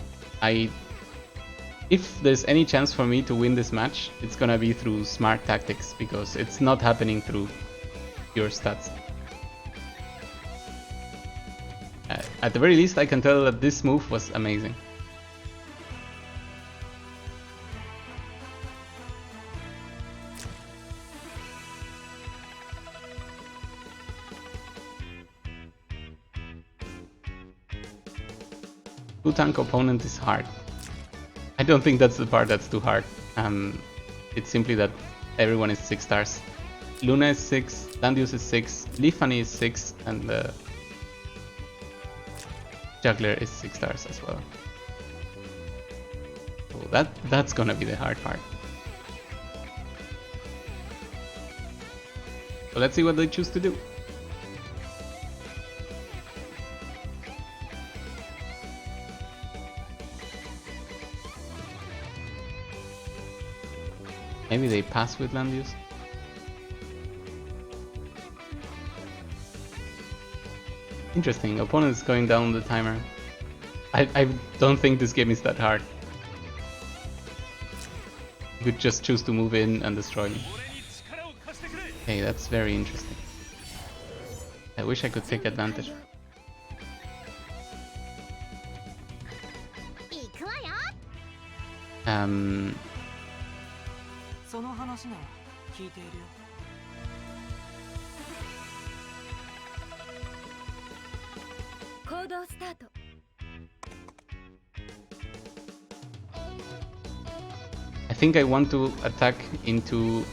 if there's any chance for me to win this match, it's gonna be through smart tactics, because it's not happening through pure stats. At the very least, I can tell that this move was amazing. Two tank opponent is hard. I don't think that's the part that's too hard. It's simply that everyone is 6 stars. Luna is 6, Landius is 6, Lifani is 6, and Juggler is 6 stars as well. So that's gonna be the hard part. So let's see what they choose to do. Maybe they pass with Landius. Interesting, opponent is going down the timer. I don't think this game is that hard. You could just choose to move in and destroy me. Okay, that's very interesting. I wish I could take advantage. I think I want to attack into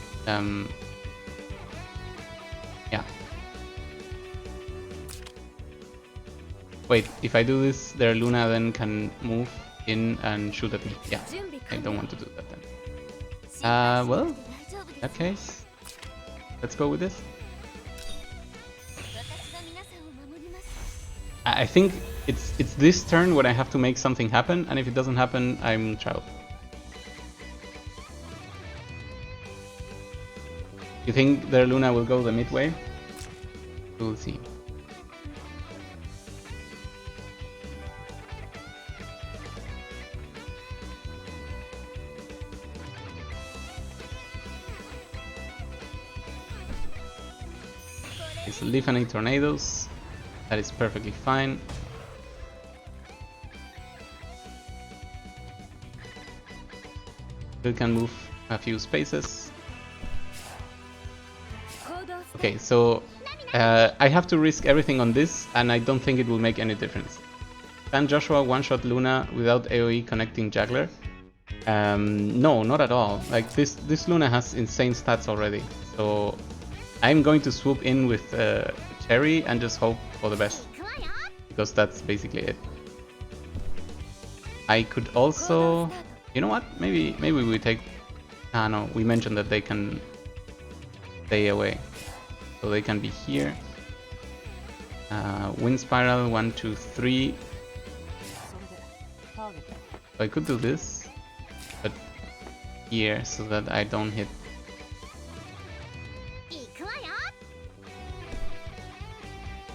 yeah. Wait, if I do this, their Luna then can move in and shoot at me. Yeah, I don't want to do that then. Well, in that case, let's go with this. I think it's this turn when I have to make something happen, and if it doesn't happen, I'm trapped. You think their Luna will go the midway? We'll see. It's Leafening Tornadoes. That is perfectly fine. We can move a few spaces. Okay, so I have to risk everything on this, and I don't think it will make any difference. Can Joshua one-shot Luna without AoE connecting Juggler? No, not at all. Like this Luna has insane stats already, so I'm going to swoop in with Cherry and just hope for the best, because that's basically it. I could also, you know what? Maybe we take. Ah no, we mentioned that they can stay away, so they can be here. Wind Spiral 1, 2, 3. So I could do this, but here so that I don't hit.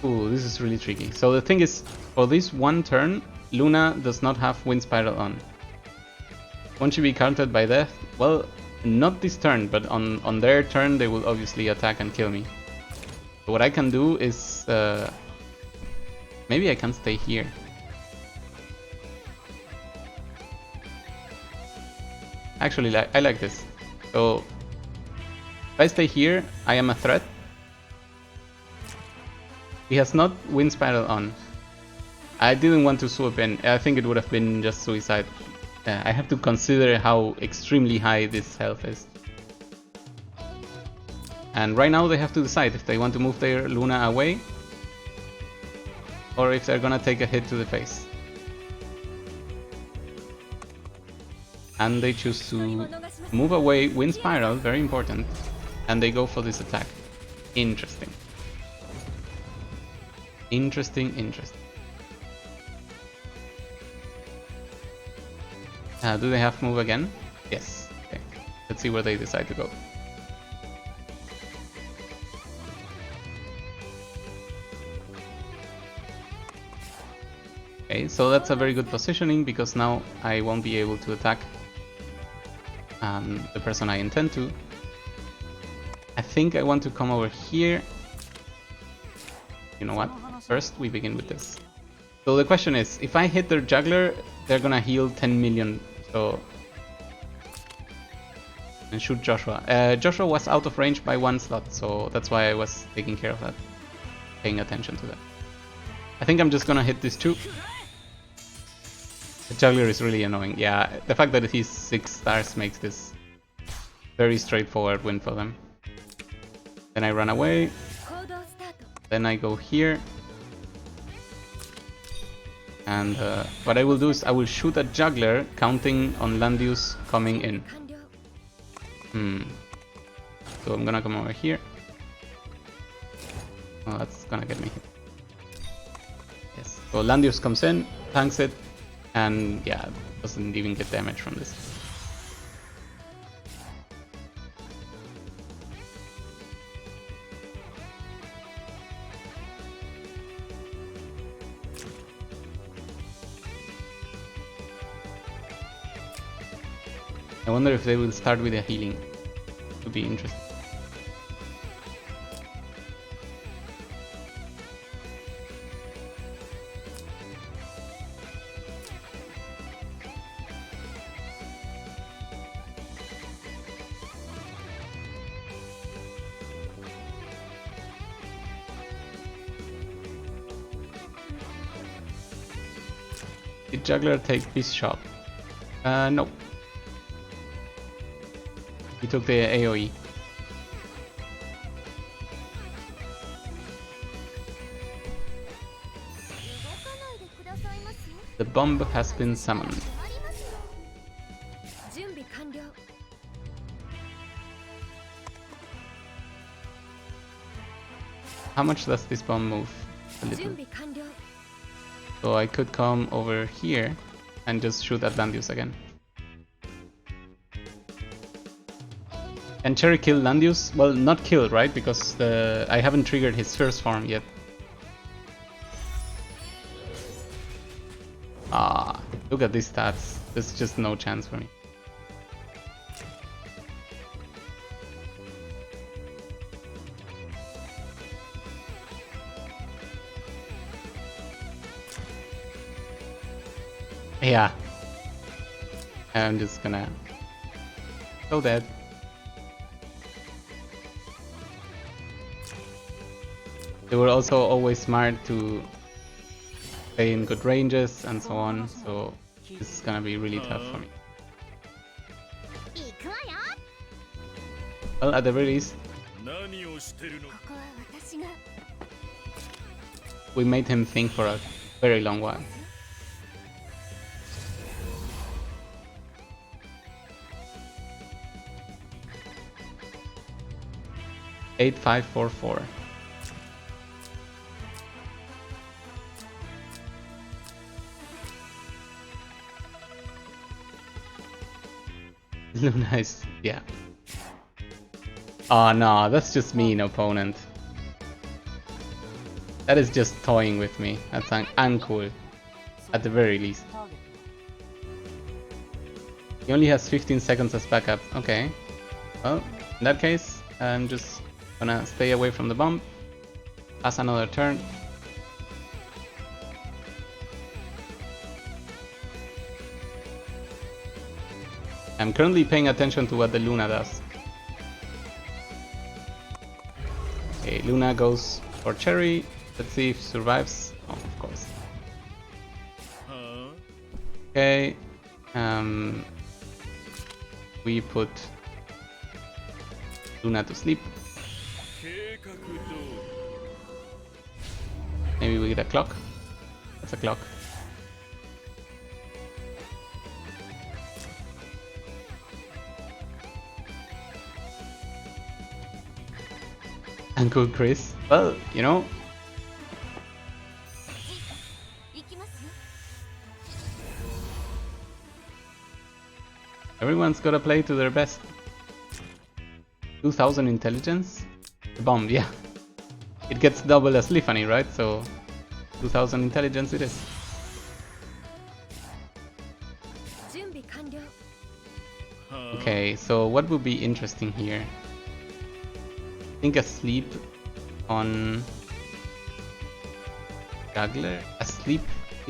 Ooh, this is really tricky. So the thing is, for this one turn, Luna does not have Wind Spiral on. Won't she be countered by death? Well, not this turn, but on their turn they will obviously attack and kill me. So what I can do is... maybe I can stay here. Actually, I like this. So, if I stay here, I am a threat. He has not Wind Spiral on. I didn't want to swoop in. I think it would have been just suicide. I have to consider how extremely high this health is. And right now they have to decide if they want to move their Luna away or if they're gonna take a hit to the face. And they choose to move away, Wind Spiral, very important, and they go for this attack. Interesting. Interesting. Do they have move again? Yes. Okay. Let's see where they decide to go. Okay, so that's a very good positioning because now I won't be able to attack the person I intend to. I think I want to come over here. You know what? First we begin with this. So the question is, if I hit their Juggler, they're gonna heal 10 million. So and shoot Joshua. Joshua was out of range by 1 slot, so that's why I was taking care of that, paying attention to that. I think I'm just gonna hit this too. The Juggler is really annoying. Yeah, the fact that he's 6 stars makes this very straightforward win for them. Then I run away. Then I go here. And what I will do is I will shoot a Juggler, counting on Landius coming in. So I'm gonna come over here. Oh, that's gonna get me hit. Yes. So Landius comes in, tanks it, and yeah, doesn't even get damage from this. I wonder if they will start with a healing. It would be interesting. Did Juggler take Bishop? No. He took the AoE. The bomb has been summoned. How much does this bomb move? A little. So I could come over here and just shoot at Landius again. Can Cherry kill Landius? Well, not kill, right? Because I haven't triggered his first form yet. Ah, look at these stats. There's just no chance for me. Yeah. I'm just gonna go dead. They were also always smart to stay in good ranges and so on, so this is gonna be really tough for me. Well, at the very least, we made him think for a very long while. Eight, 5, 4, 4. Nice, yeah. Oh no, that's just mean, opponent. That is just toying with me. That's uncool, at the very least. He only has 15 seconds as backup. Okay. Well, in that case, I'm just gonna stay away from the bomb. Pass another turn. I'm currently paying attention to what the Luna does. Okay, Luna goes for Cherry. Let's see if she survives. Oh, of course. Okay. We put Luna to sleep. Maybe we get a clock. That's a clock. Uncle Chris. Well, you know. Everyone's gotta play to their best. 2000 intelligence? The bomb, yeah. It gets double as Lifany, right? So 2000 intelligence it is. Okay, so what would be interesting here? I think a sleep on Juggler? Sleep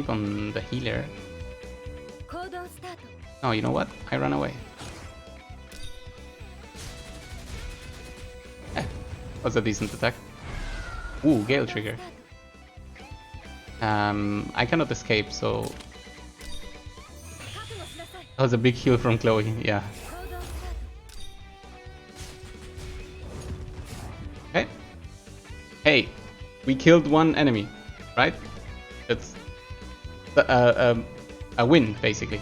on the healer. Oh, you know what? I run away. Was a decent attack. Ooh, Gale trigger. I cannot escape, so... That was a big heal from Chloe, yeah. Okay. Hey, we killed one enemy, right? That's a win, basically.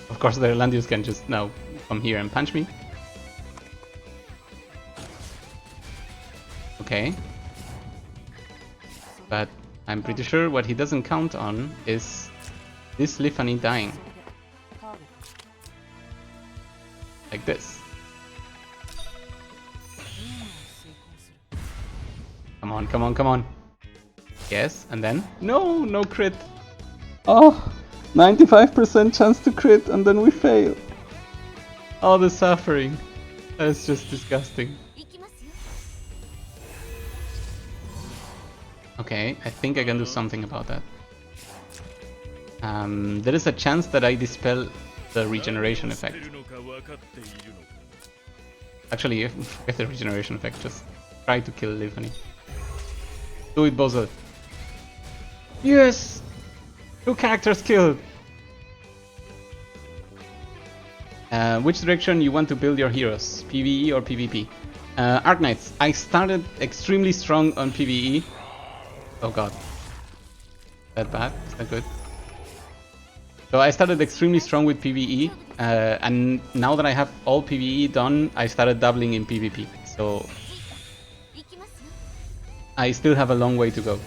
Of course, the Landius can just now come here and punch me. Okay. But I'm pretty sure what he doesn't count on is this Lifany dying. Like this. Come on, come on, come on. Yes, and then? No, no crit. Oh, 95% chance to crit and then we fail. All the suffering. That's just disgusting. Okay, I think I can do something about that. There is a chance that I dispel the regeneration effect. Actually, forget the regeneration effect, just try to kill Lifany. Do it, Bozo. Yes! 2 characters killed! Which direction you want to build your heroes? PvE or PvP? Arknights, I started extremely strong on PvE. Oh god. That bad? Is that good? So I started extremely strong with PvE, and now that I have all PvE done, I started doubling in PvP. So I still have a long way to go.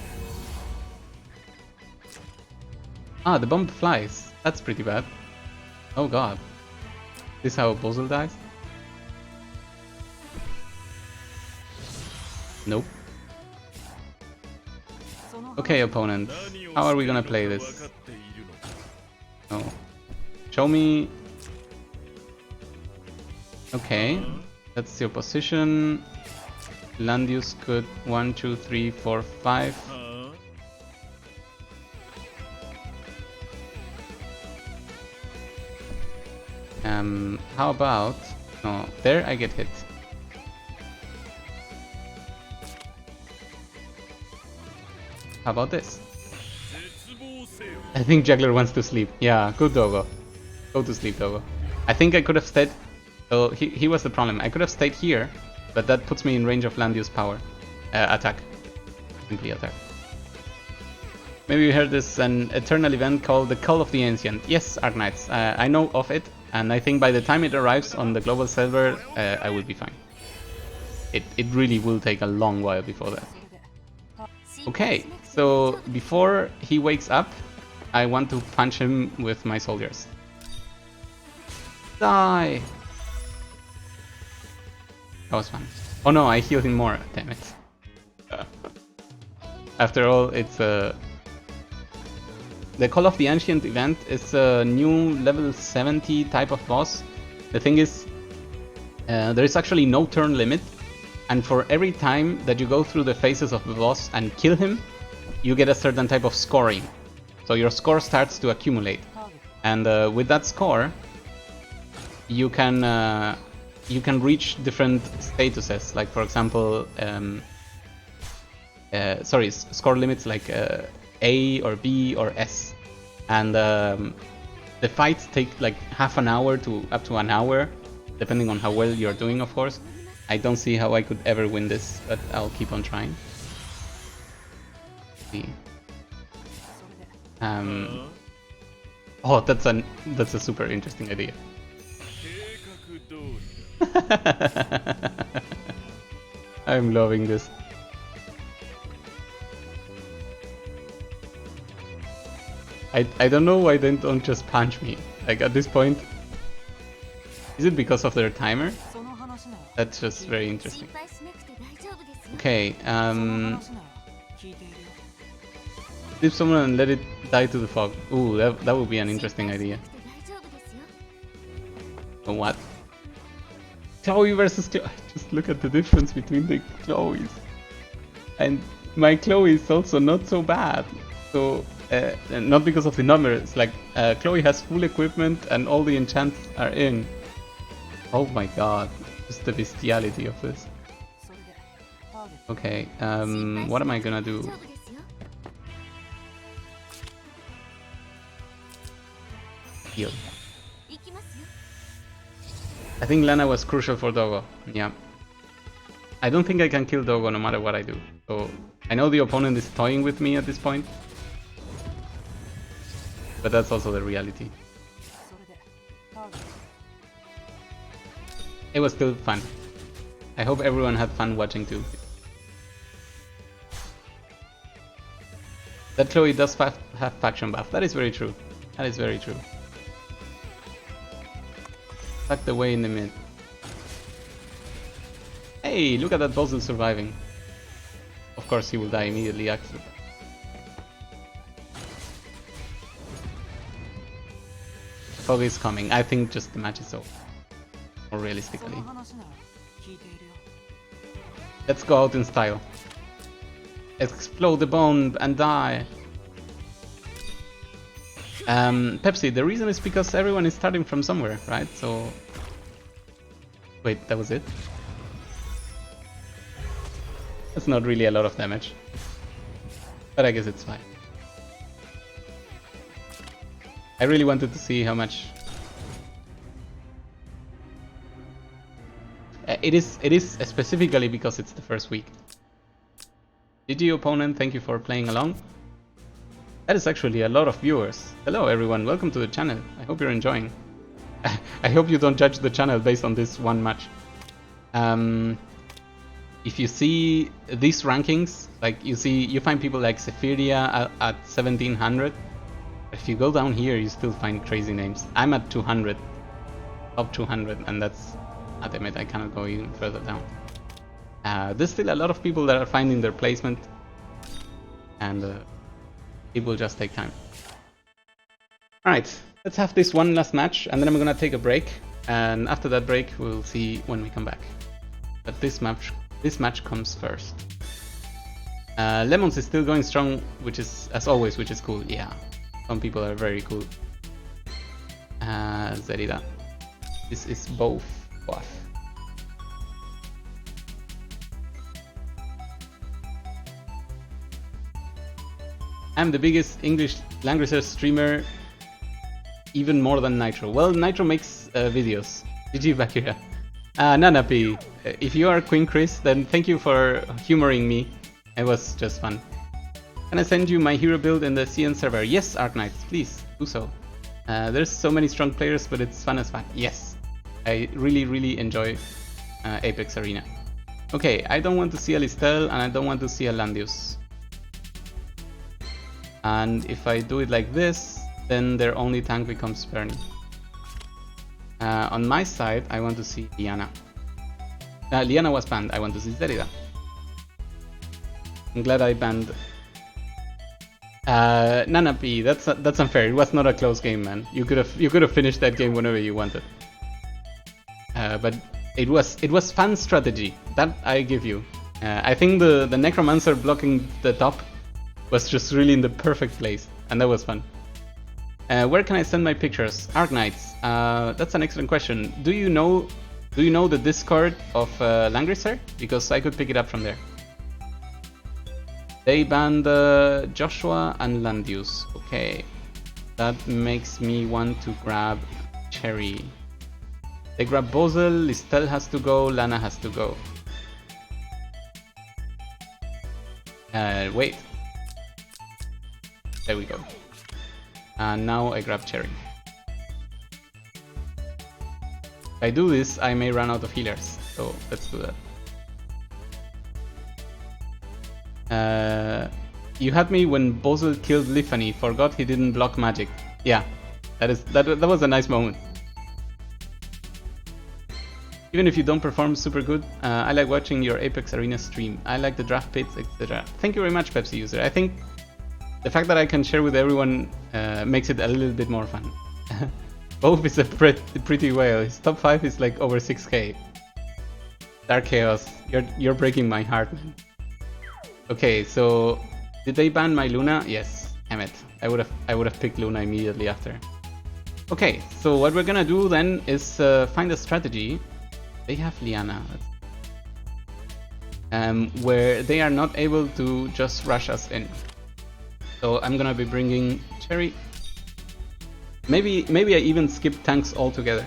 Ah, the bomb flies. That's pretty bad. Oh god. This is how Bozel dies? Nope. Okay, opponent. How are we gonna play this? Oh. Show me... Okay. That's your position. Land use could 1, 2, 3, 4, 5. How about... No, there I get hit. How about this? I think Juggler wants to sleep. Yeah, good Dogo. Go to sleep, Dogo. I think I could have stayed... So he was the problem. I could have stayed here, but that puts me in range of land use power. Attack. Simply attack. Maybe you heard this, an eternal event called the Call of the Ancient. Yes, Arknights. I know of it, and I think by the time it arrives on the global server, I will be fine. It really will take a long while before that. Okay, so before he wakes up, I want to punch him with my soldiers. Die! That was fun. Oh no, I healed him more, damn it. After all, it's a... The Call of the Ancient event is a new level 70 type of boss. The thing is, there is actually no turn limit, and for every time that you go through the phases of the boss and kill him, you get a certain type of scoring. So your score starts to accumulate, and with that score, you can reach different statuses. Like for example, score limits like A or B or S, and the fights take like half an hour to up to an hour, depending on how well you're doing, of course. I don't see how I could ever win this, but I'll keep on trying. See. Oh, that's a super interesting idea. I'm loving this. I don't know why they don't just punch me. Like at this point, is it because of their timer? That's just very interesting. Okay, leave someone and let it die to the fog. Ooh, that would be an interesting idea. But what? Chloe versus Chloe. Just look at the difference between the Chloes. And my Chloe is also not so bad. So, not because of the numbers. Like, Chloe has full equipment and all the enchants are in. Oh my god. Just the bestiality of this. Okay, what am I gonna do? Heal. I think Lana was crucial for Dogo, yeah. I don't think I can kill Dogo no matter what I do. So, I know the opponent is toying with me at this point. But that's also the reality. It was still fun. I hope everyone had fun watching too. That Chloe does have faction buff. That is very true. That is very true. Tucked away in the mid. Hey, look at that Bozel surviving. Of course he will die immediately after that. Fog is coming. I think just the match is over. More realistically. Let's go out in style. Explode the bomb and die. Pepsi, the reason is because everyone is starting from somewhere, right? So... Wait, that was it? That's not really a lot of damage. But I guess it's fine. I really wanted to see how much... It is specifically because it's the first week. GG opponent, thank you for playing along. That is actually a lot of viewers. Hello everyone, welcome to the channel. I hope you're enjoying. I hope you don't judge the channel based on this one match. if you see these rankings, like you find people like Sephiria at 1700. If you go down here, you still find crazy names. I'm at 200, top 200, and that's, damn it, I cannot go even further down. There's still a lot of people that are finding their placement, and it will just take time. Alright, let's have this one last match, and then I'm gonna take a break, and after that break, we'll see when we come back. But this match comes first. Lemons is still going strong, which is, as always, which is cool. Yeah, some people are very cool. Zerida. This is both buff. I'm the biggest English Langrisser streamer, even more than Nitro. Well, Nitro makes videos. GG Bakira. Nanapi, if you are Queen Chris, then thank you for humoring me. It was just fun. Can I send you my hero build in the CN server? Yes, Arknights, please do so. There's so many strong players, but it's fun as fuck. Yes, I really enjoy Apex Arena. Okay, I don't want to see a Listel and I don't want to see a Landius. And if I do it like this, then their only tank becomes Bernie. On my side, I want to see Liana. Liana was banned. I want to see Zerida. I'm glad I banned. Nanapi, that's unfair. It was not a close game, man. You could have finished that game whenever you wanted. But it was fun strategy. That I give you. I think the Necromancer blocking the top was just really in the perfect place, and that was fun. Where can I send my pictures? Arknights. That's an excellent question. Do you know the Discord of Langrisser? Because I could pick it up from there. They banned Joshua and Landius. Okay, that makes me want to grab Cherry. They grab Bozel, Listel has to go, Lana has to go. Wait. There we go. And now I grab Cherry. If I do this, I may run out of healers, so let's do that. You had me when Bozel killed Lifany, forgot he didn't block magic. Yeah, that was a nice moment. Even if you don't perform super good, I like watching your Apex Arena stream. I like the draft pits, etc. Thank you very much, Pepsi user. I think the fact that I can share with everyone makes it a little bit more fun. Both is a pretty whale. His top 5 is like over 6k. Dark Chaos, you're breaking my heart, man. Okay, so did they ban my Luna? Yes, damn it. I would have picked Luna immediately after. Okay, so what we're gonna do then is find a strategy. They have Liana, where they are not able to just rush us in. So I'm gonna be bringing Cherry. Maybe I even skip tanks altogether.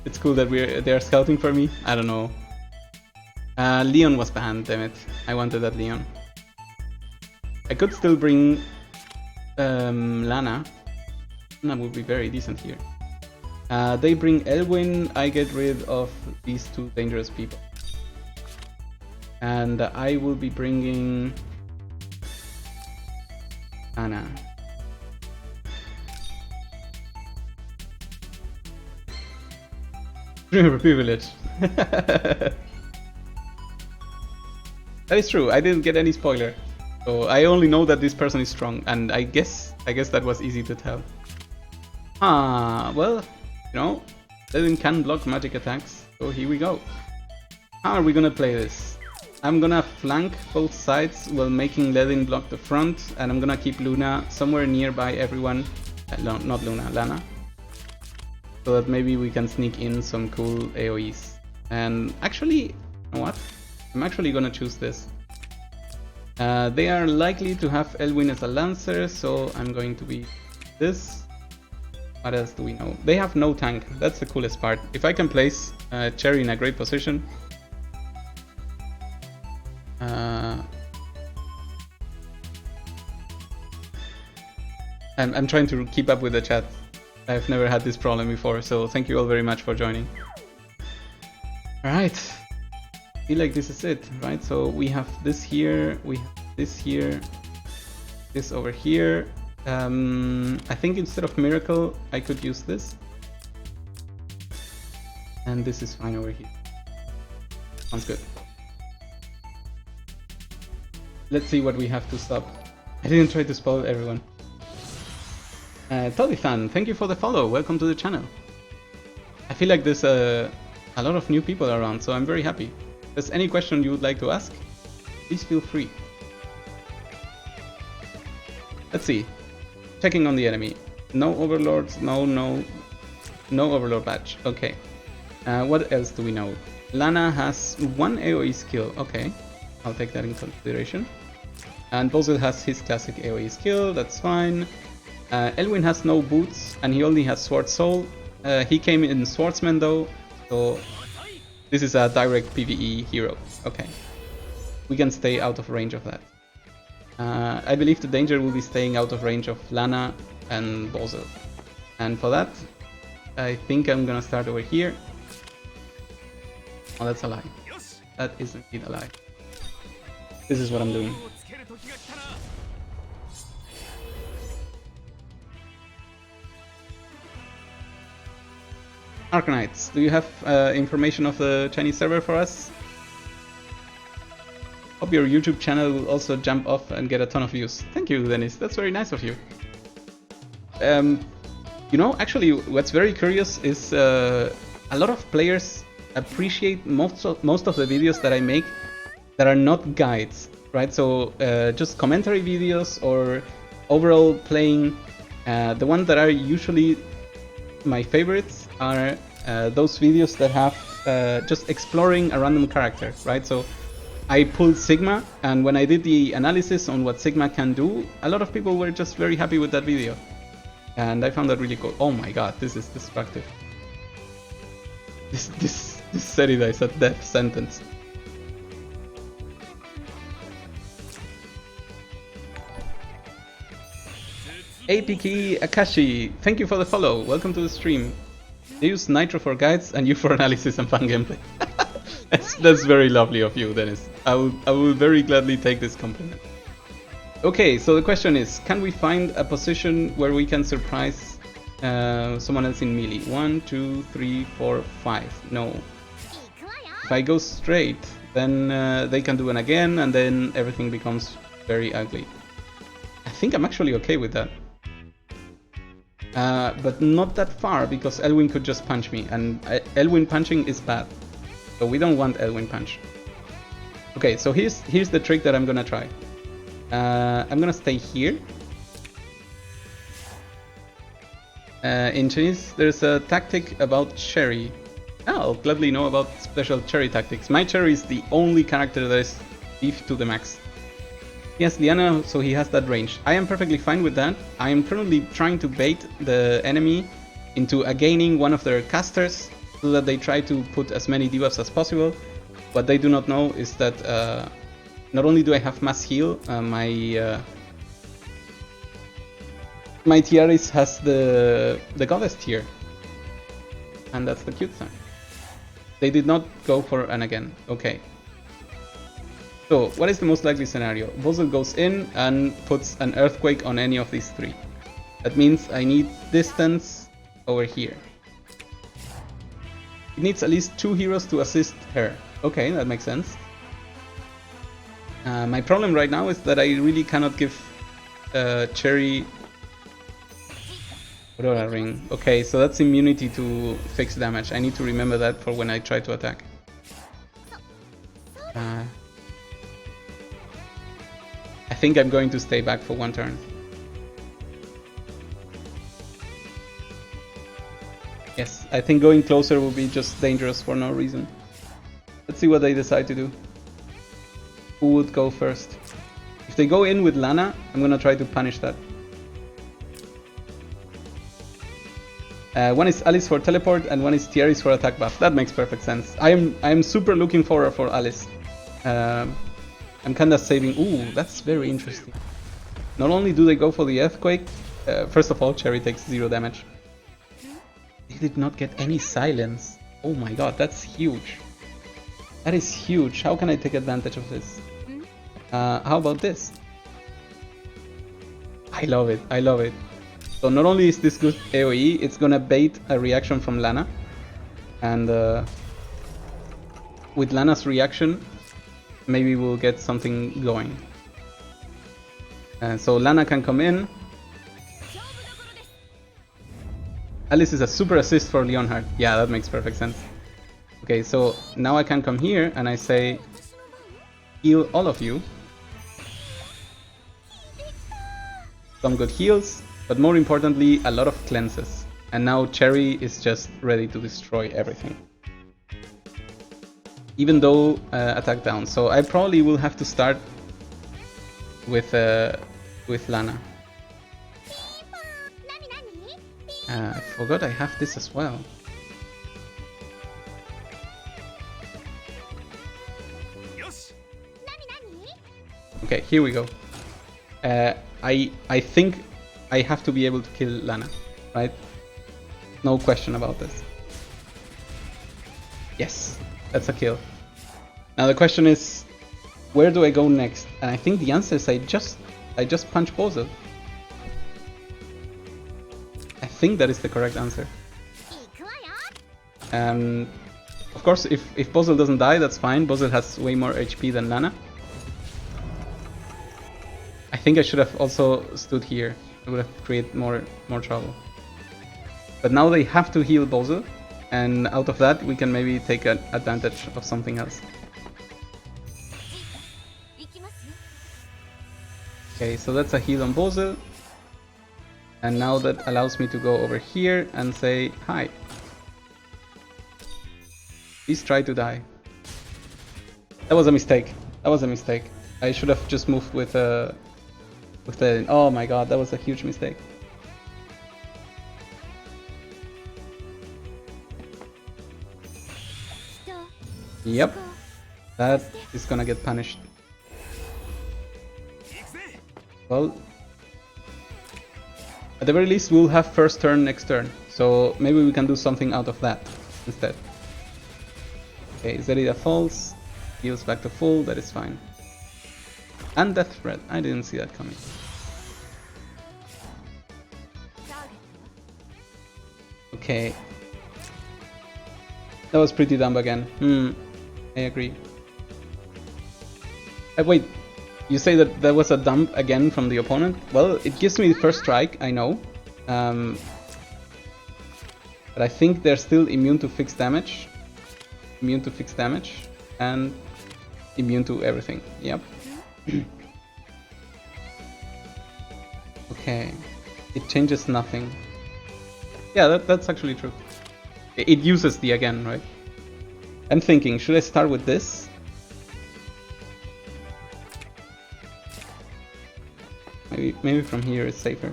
It's cool that they are scouting for me. I don't know. Leon was banned, damn it. I wanted that Leon. I could still bring Lana. Lana would be very decent here. They bring Elwyn, I get rid of these two dangerous people. And I will be bringing Anna. Dreamer privilege. That is true, I didn't get any spoiler. So I only know that this person is strong, and I guess that was easy to tell. Well, you know, Ledin can block magic attacks, so here we go. How are we gonna play this? I'm gonna flank both sides while making Ledin block the front, and I'm gonna keep Luna somewhere nearby everyone. Not Luna, Lana. So that maybe we can sneak in some cool AoEs. And actually, you know what? I'm actually gonna choose this. They are likely to have Elwyn as a Lancer, so I'm going to be this. What else do we know? They have no tank, that's the coolest part. If I can place Cherry in a great position. I'm trying to keep up with the chat. I've never had this problem before, so thank you all very much for joining. Alright. I feel like this is it, right? So we have this here, we have this here, this over here. I think instead of Miracle, I could use this. And this is fine over here. Sounds good. Let's see what we have to stop. I didn't try to spoil everyone. Toddy-fan, thank you for the follow. Welcome to the channel. I feel like there's a lot of new people around, so I'm very happy. If there's any question you would like to ask, please feel free. Let's see. Checking on the enemy. No overlords, no overlord badge. Okay. What else do we know? Lana has one AoE skill. Okay. I'll take that in consideration. And Bozil has his classic AoE skill. That's fine. Elwin has no boots and he only has Sword Soul. He came in Swordsman though, so this is a direct PvE hero. Okay. We can stay out of range of that. I believe the danger will be staying out of range of Lana and Bozil. And for that, I think I'm gonna start over here. Oh, that's a lie. That is indeed a lie. This is what I'm doing. Arknights, do you have information of the Chinese server for us? Hope your YouTube channel will also jump off and get a ton of views. Thank you, Dennis. That's very nice of you. You know, actually, what's very curious is a lot of players appreciate most of the videos that I make that are not guides, right? So just commentary videos or overall playing. The ones that are usually my favorites are those videos that have just exploring a random character, right? So I pulled Sigma, and when I did the analysis on what Sigma can do, a lot of people were just very happy with that video. And I found that really cool. Oh my god, this is destructive. This Serida is a death sentence. APK Akashi, thank you for the follow. Welcome to the stream. They use Nitro for guides and you for analysis and fun gameplay. That's very lovely of you, Dennis. I will very gladly take this compliment. Okay, so the question is, can we find a position where we can surprise someone else in melee? 1, 2, 3, 4, 5. No. If I go straight, then they can do it again, and then everything becomes very ugly. I think I'm actually okay with that. But not that far, because Elwin could just punch me, and Elwin punching is bad. So we don't want Elwin punch. Okay, so here's the trick that I'm gonna try. I'm gonna stay here. In Chinese, there's a tactic about Cherry. I'll gladly know about special Cherry tactics. My Cherry is the only character that is beefed to the max. He has Liana, so he has that range. I am perfectly fine with that. I am currently trying to bait the enemy into gaining one of their casters so that they try to put as many debuffs as possible. What they do not know is that not only do I have mass heal, my Tiaris has the goddess tier, and that's the cute thing. They did not go for an again. Okay. So what is the most likely scenario? Bozil goes in and puts an earthquake on any of these three. That means I need distance over here. It needs at least 2 heroes to assist her. Okay, that makes sense. My problem right now is that I really cannot give Cherry Aurora Ring. Okay, so that's immunity to fixed damage. I need to remember that for when I try to attack. I think I'm going to stay back for one turn. Yes, I think going closer will be just dangerous for no reason. Let's see what they decide to do. Who would go first? If they go in with Lana, I'm gonna try to punish that. One is Alice for teleport and one is Thierry's for attack buff. That makes perfect sense. I am super looking forward for Alice. I'm kinda saving. Ooh, that's very interesting. Not only do they go for the earthquake, First of all, Cherry takes 0 damage. He did not get any silence. Oh my god, that's huge. That is huge. How can I take advantage of this? How about this? I love it. I love it. So not only is this good AoE, it's gonna bait a reaction from Lana. And with Lana's reaction, maybe we'll get something going. So Lana can come in. Alice is a super assist for Leonhard. Yeah, that makes perfect sense. Okay, so now I can come here and I say, heal all of you. Some good heals, but more importantly, a lot of cleanses. And now Cherry is just ready to destroy everything. Even though attack down. So I probably will have to start with Lana. I forgot I have this as well. Okay, here we go. I think I have to be able to kill Lana, right? No question about this. Yes, that's a kill. Now the question is, where do I go next? And I think the answer is I just punch Bozel. I think that is the correct answer. Of course, if Bozel doesn't die, that's fine. Bozel has way more HP than Lana. I think I should have also stood here. It would have created more trouble. But now they have to heal Bozel, and out of that we can maybe take advantage of something else. Okay, so that's a heal on Bozel. And now that allows me to go over here and say hi. Please try to die. That was a mistake. That was a mistake. I should have just moved with the... Oh my god, that was a huge mistake. Yep. That is gonna get punished. Well, at the very least we'll have first turn next turn. So maybe we can do something out of that instead. Okay, Zerida falls. Heals back to full, that is fine. And Death Threat, I didn't see that coming. Okay. That was pretty dumb again. I agree. Wait, you say that that was a dump again from the opponent? Well, it gives me the first strike, I know. But I think they're still immune to fixed damage. Immune to fixed damage. And immune to everything. Yep. Okay. It changes nothing. Yeah, that's actually true. It uses the again, right? I'm thinking, should I start with this? Maybe from here is safer.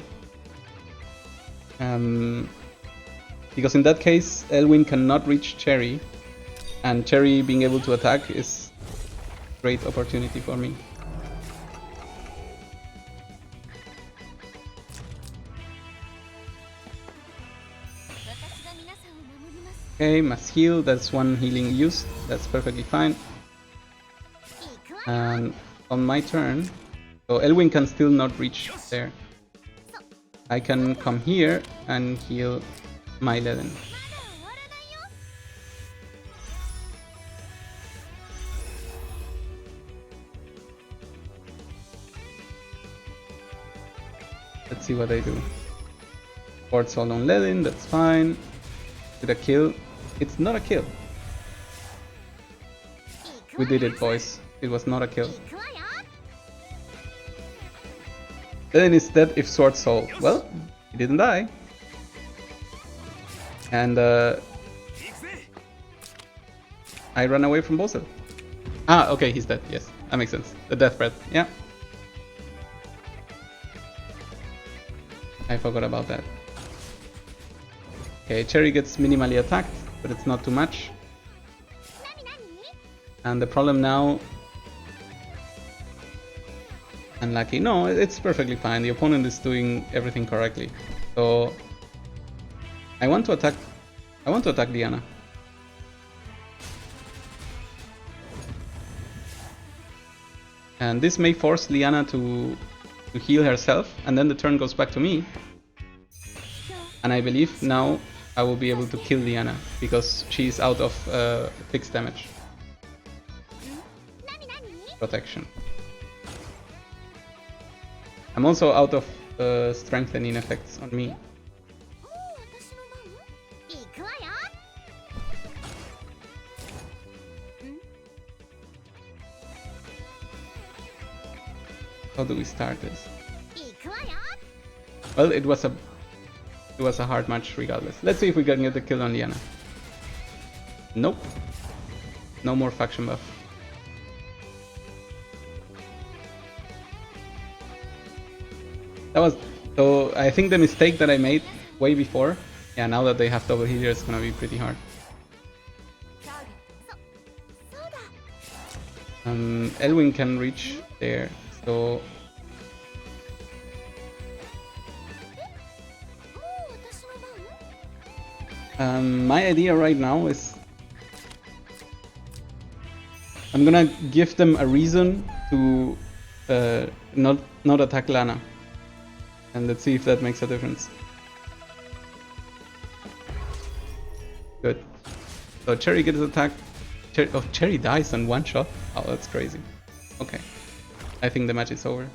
Because in that case, Elwyn cannot reach Cherry, and Cherry being able to attack is a great opportunity for me. Okay, mass heal, that's one healing used, that's perfectly fine. And on my turn, so Elwyn can still not reach there. I can come here and heal my Leden. Let's see what I do. Port Soul on Leden, that's fine. Did a kill? It's not a kill. We did it, boys. It was not a kill. Then is dead if Sword Soul. Well, he didn't die. And I ran away from Bozel. Ah, okay, he's dead. Yes, that makes sense. The death breath. Yeah. I forgot about that. Okay, Cherry gets minimally attacked, but it's not too much. And the problem now unlucky. No, it's perfectly fine. The opponent is doing everything correctly. So I want to attack Diana. And this may force Liana to heal herself, and then the turn goes back to me. And I believe now I will be able to kill Liana, because she's out of fixed damage. Protection. I'm also out of strengthening effects on me. How do we start this? Well, it was a hard match regardless. Let's see if we can get the kill on Liana. Nope. No more faction buff. So I think the mistake that I made way before, yeah, now that they have double healer, it's gonna be pretty hard. Elwin can reach there, so my idea right now is I'm gonna give them a reason to not attack Lana, and let's see if that makes a difference. Good. So Cherry gets attacked. Cherry dies on one shot. Oh, that's crazy. Okay, I think the match is over.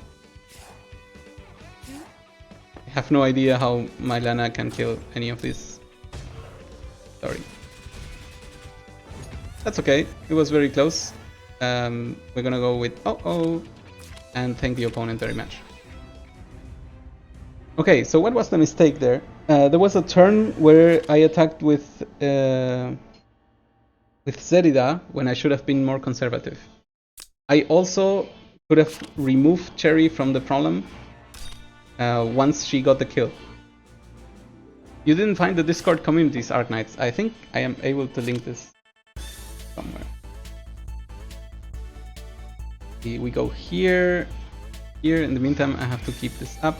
I have no idea how my Lana can kill any of these. Sorry. That's okay. It was very close. We're gonna go with and thank the opponent very much. Okay, so what was the mistake there? There was a turn where I attacked with Zerida when I should have been more conservative. I also could have removed Cherry from the problem once she got the kill. You didn't find the Discord communities, Arknights. I think I am able to link this somewhere. We go here. Here, in the meantime, I have to keep this up.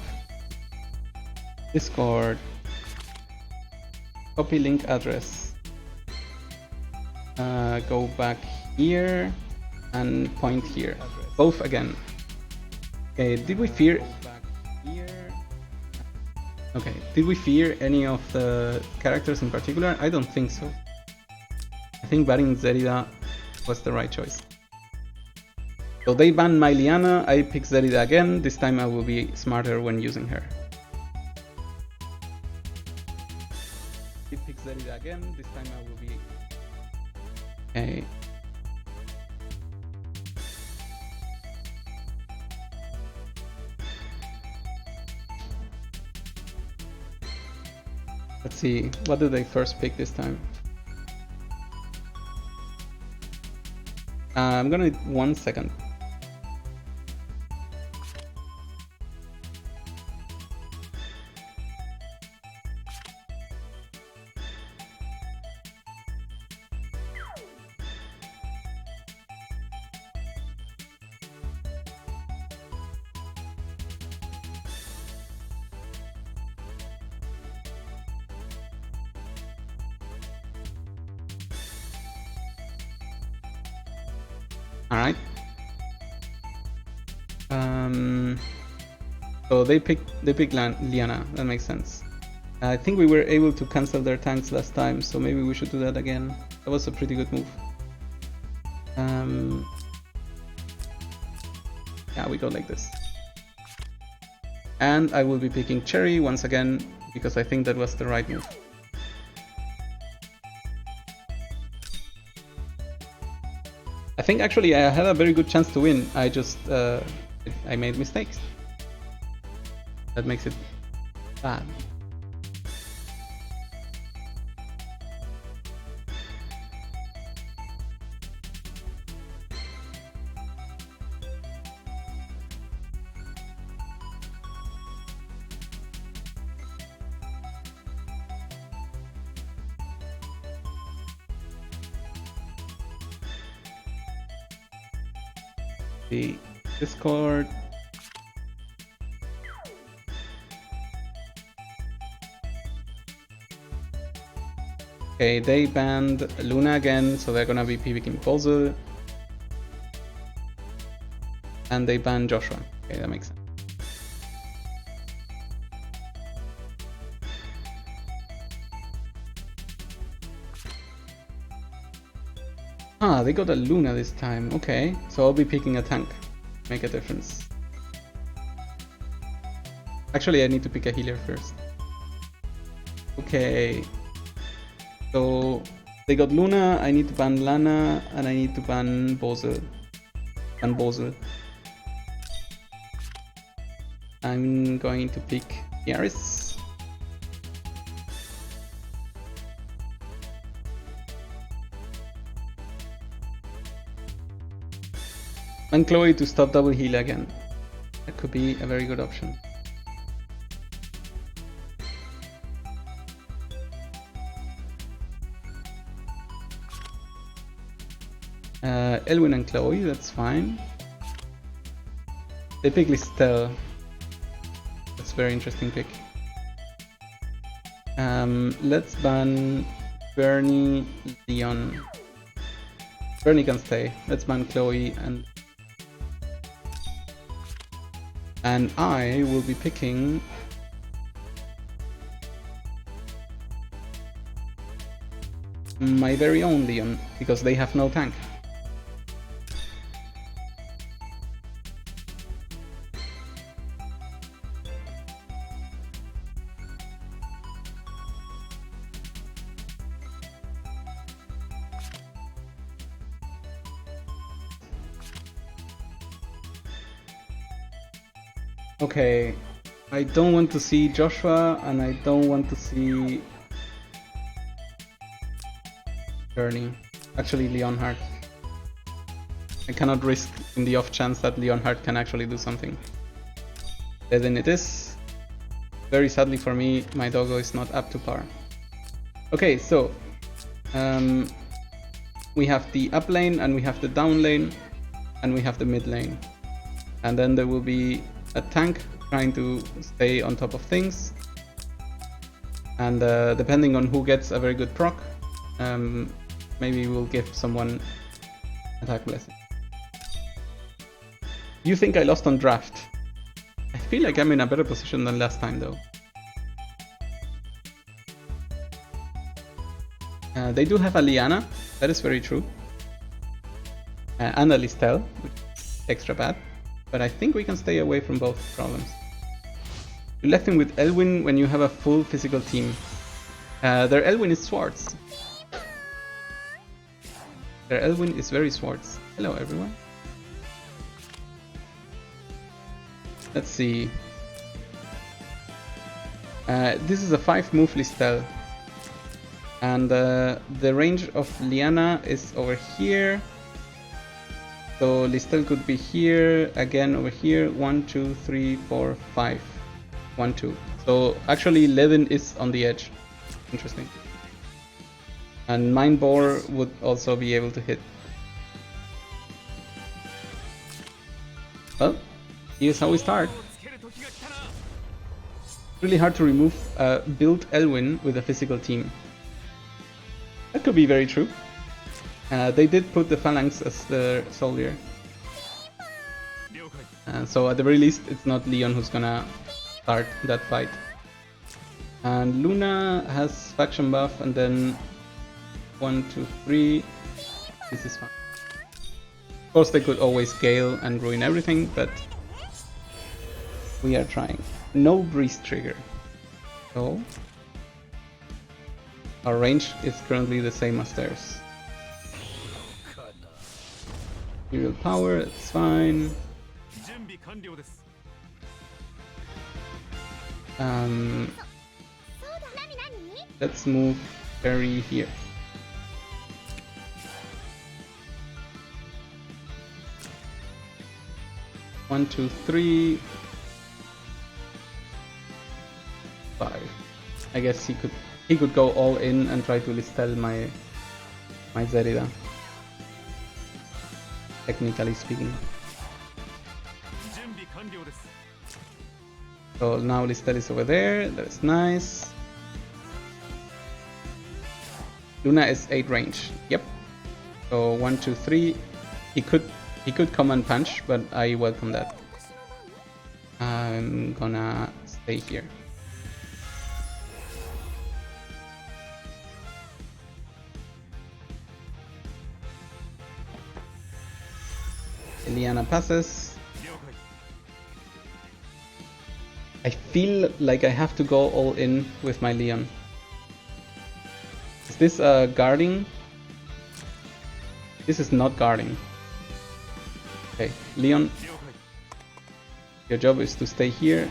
Discord. Copy link address. Go back here and point here. Both again. Okay, did we fear? Okay, did we fear any of the characters in particular? I don't think so. I think banning Zerida was the right choice. So they banned my Liana, I pick Zerida again. This time I will be smarter when using her. They pick Zerida again. This time I will be... Okay. Let's see, what did they first pick this time? I'm gonna need 1 second. Alright. So they picked Liana, that makes sense. I think we were able to cancel their tanks last time, so maybe we should do that again. That was a pretty good move. Yeah, we go like this. And I will be picking Cherry once again, because I think that was the right move. I think actually I had a very good chance to win. I just I made mistakes. That makes it bad. The Discord. Okay, they banned Luna again, so they're gonna be picking Puzzle. And they banned Joshua. Okay, that makes sense. Ah, they got a Luna this time. Okay, so I'll be picking a tank. Make a difference. Actually, I need to pick a healer first. Okay. So they got Luna, I need to ban Lana, and I need to ban Bosel. Ban Bosel. I'm going to pick Yaris. And Chloe to stop double heal again. That could be a very good option. Elwin and Chloe, that's fine. They pick Listel. That's a very interesting pick. Let's ban Bernie, Leon. Bernie can stay. Let's ban Chloe and I will be picking my very own Leon because they have no tank. Okay, I don't want to see Joshua and I don't want to see Bernie. Actually, Leonhardt. I cannot risk in the off chance that Leonhardt can actually do something. Then it is. Very sadly for me, my doggo is not up to par. Okay, so we have the up lane and we have the down lane and we have the mid lane. And then there will be a tank trying to stay on top of things. And depending on who gets a very good proc, maybe we'll give someone attack blessing. You think I lost on draft? I feel like I'm in a better position than last time though. They do have a Liana, that is very true. And a Listel, which is extra bad. But I think we can stay away from both problems. You left him with Elwin when you have a full physical team. Their Elwin is Swartz. Their Elwin is very Swartz. Hello everyone. Let's see. This is a 5-move Listel. And the range of Liana is over here. So Listel could be here, again over here, 1, 2, 3, 4, 5. 1, 2. So actually Levin is on the edge. Interesting. And Mindbore would also be able to hit. Well, here's how we start. Really hard to remove build Elwin with a physical team. That could be very true. They did put the Phalanx as the soldier. So at the very least, it's not Leon who's gonna start that fight. And Luna has faction buff, and then 1, 2, 3. This is fine. Of course, they could always Gale and ruin everything, but we are trying. No breeze trigger. So our range is currently the same as theirs. Imperial power, it's fine. Let's move Barry here. One, 2, 3, 5. I guess he could go all in and try to Listel my Zerida. Technically speaking. So now Listel is over there, that's nice. Luna is 8 range. Yep. So 1, 2, 3. He could come and punch, but I welcome that. I'm gonna stay here. Eliana passes. I feel like I have to go all in with my Leon. Is this guarding? This is not guarding. Okay, Leon, your job is to stay here.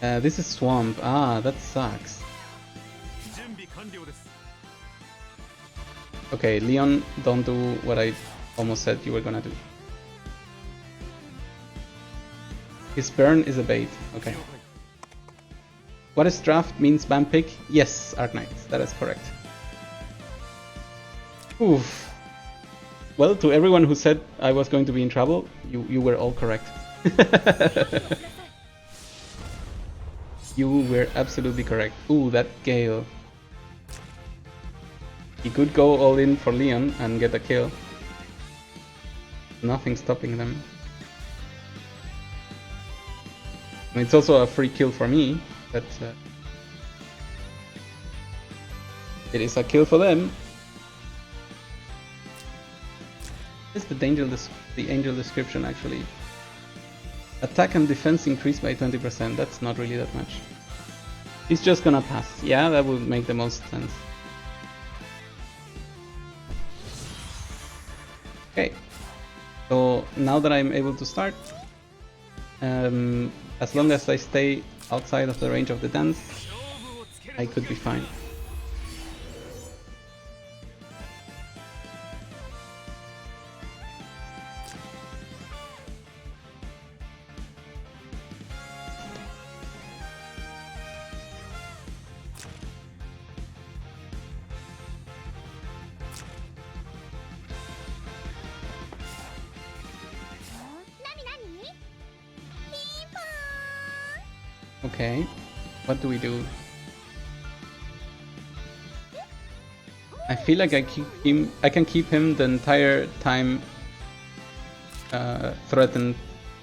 This is swamp. Ah, that sucks. Okay, Leon, don't do what I almost said you were gonna do. His burn is a bait. Okay. What is draft means spam pick? Yes, Arknight, that is correct. Oof. Well, to everyone who said I was going to be in trouble, you were all correct. You were absolutely correct. Ooh, that Gale. He could go all in for Leon and get a kill. Nothing stopping them. And it's also a free kill for me, but it is a kill for them. What is the angel description actually? Attack and defense increased by 20%. That's not really that much. He's just gonna pass. Yeah, that would make the most sense. Okay, so now that I'm able to start, as long as I stay outside of the range of the dance, I could be fine. Okay, what do we do? I feel like I can keep him the entire time threatened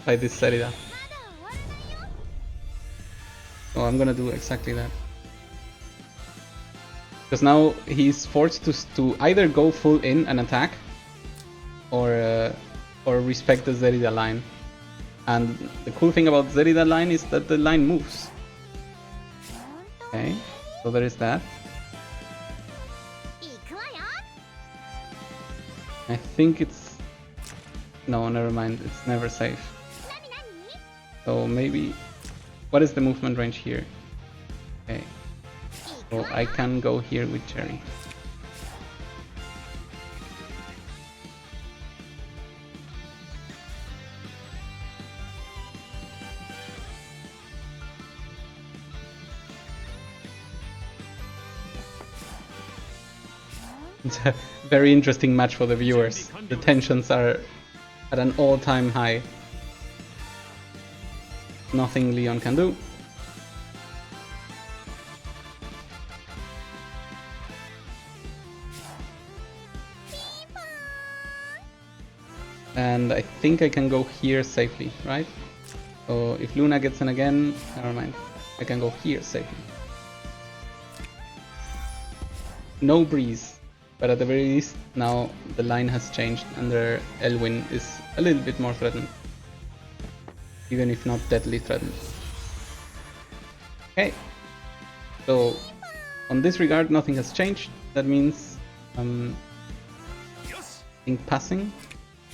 by this Serida. So I'm gonna do exactly that. Because now he's forced to either go full in and attack, or respect the Zerida line. And the cool thing about Zerida line is that the line moves. Okay, so there is that. I think it's... No, never mind, it's never safe. So maybe... What is the movement range here? Okay, so I can go here with Cherry. It's a very interesting match for the viewers. The tensions are at an all-time high. Nothing Leon can do. And I think I can go here safely, right? So if Luna gets in again, never mind. I can go here safely. No breeze. But at the very least, now the line has changed and their Elwyn is a little bit more threatened. Even if not deadly threatened. Okay. So, on this regard, nothing has changed. That means, I think passing,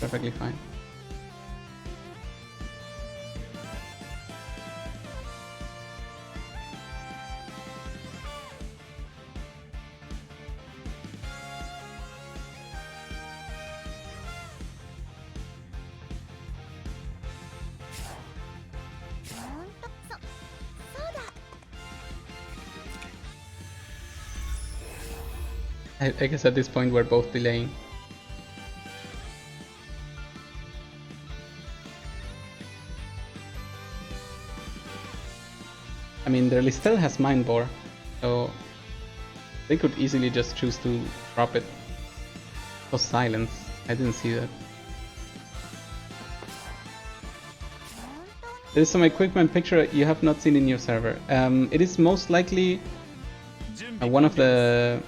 perfectly fine. I guess at this point we're both delaying. I mean, their Listel has Mind Bore, so They could easily just choose to drop it. Oh, silence. I didn't see that. There is some equipment picture you have not seen in your server. It is most likely one of the...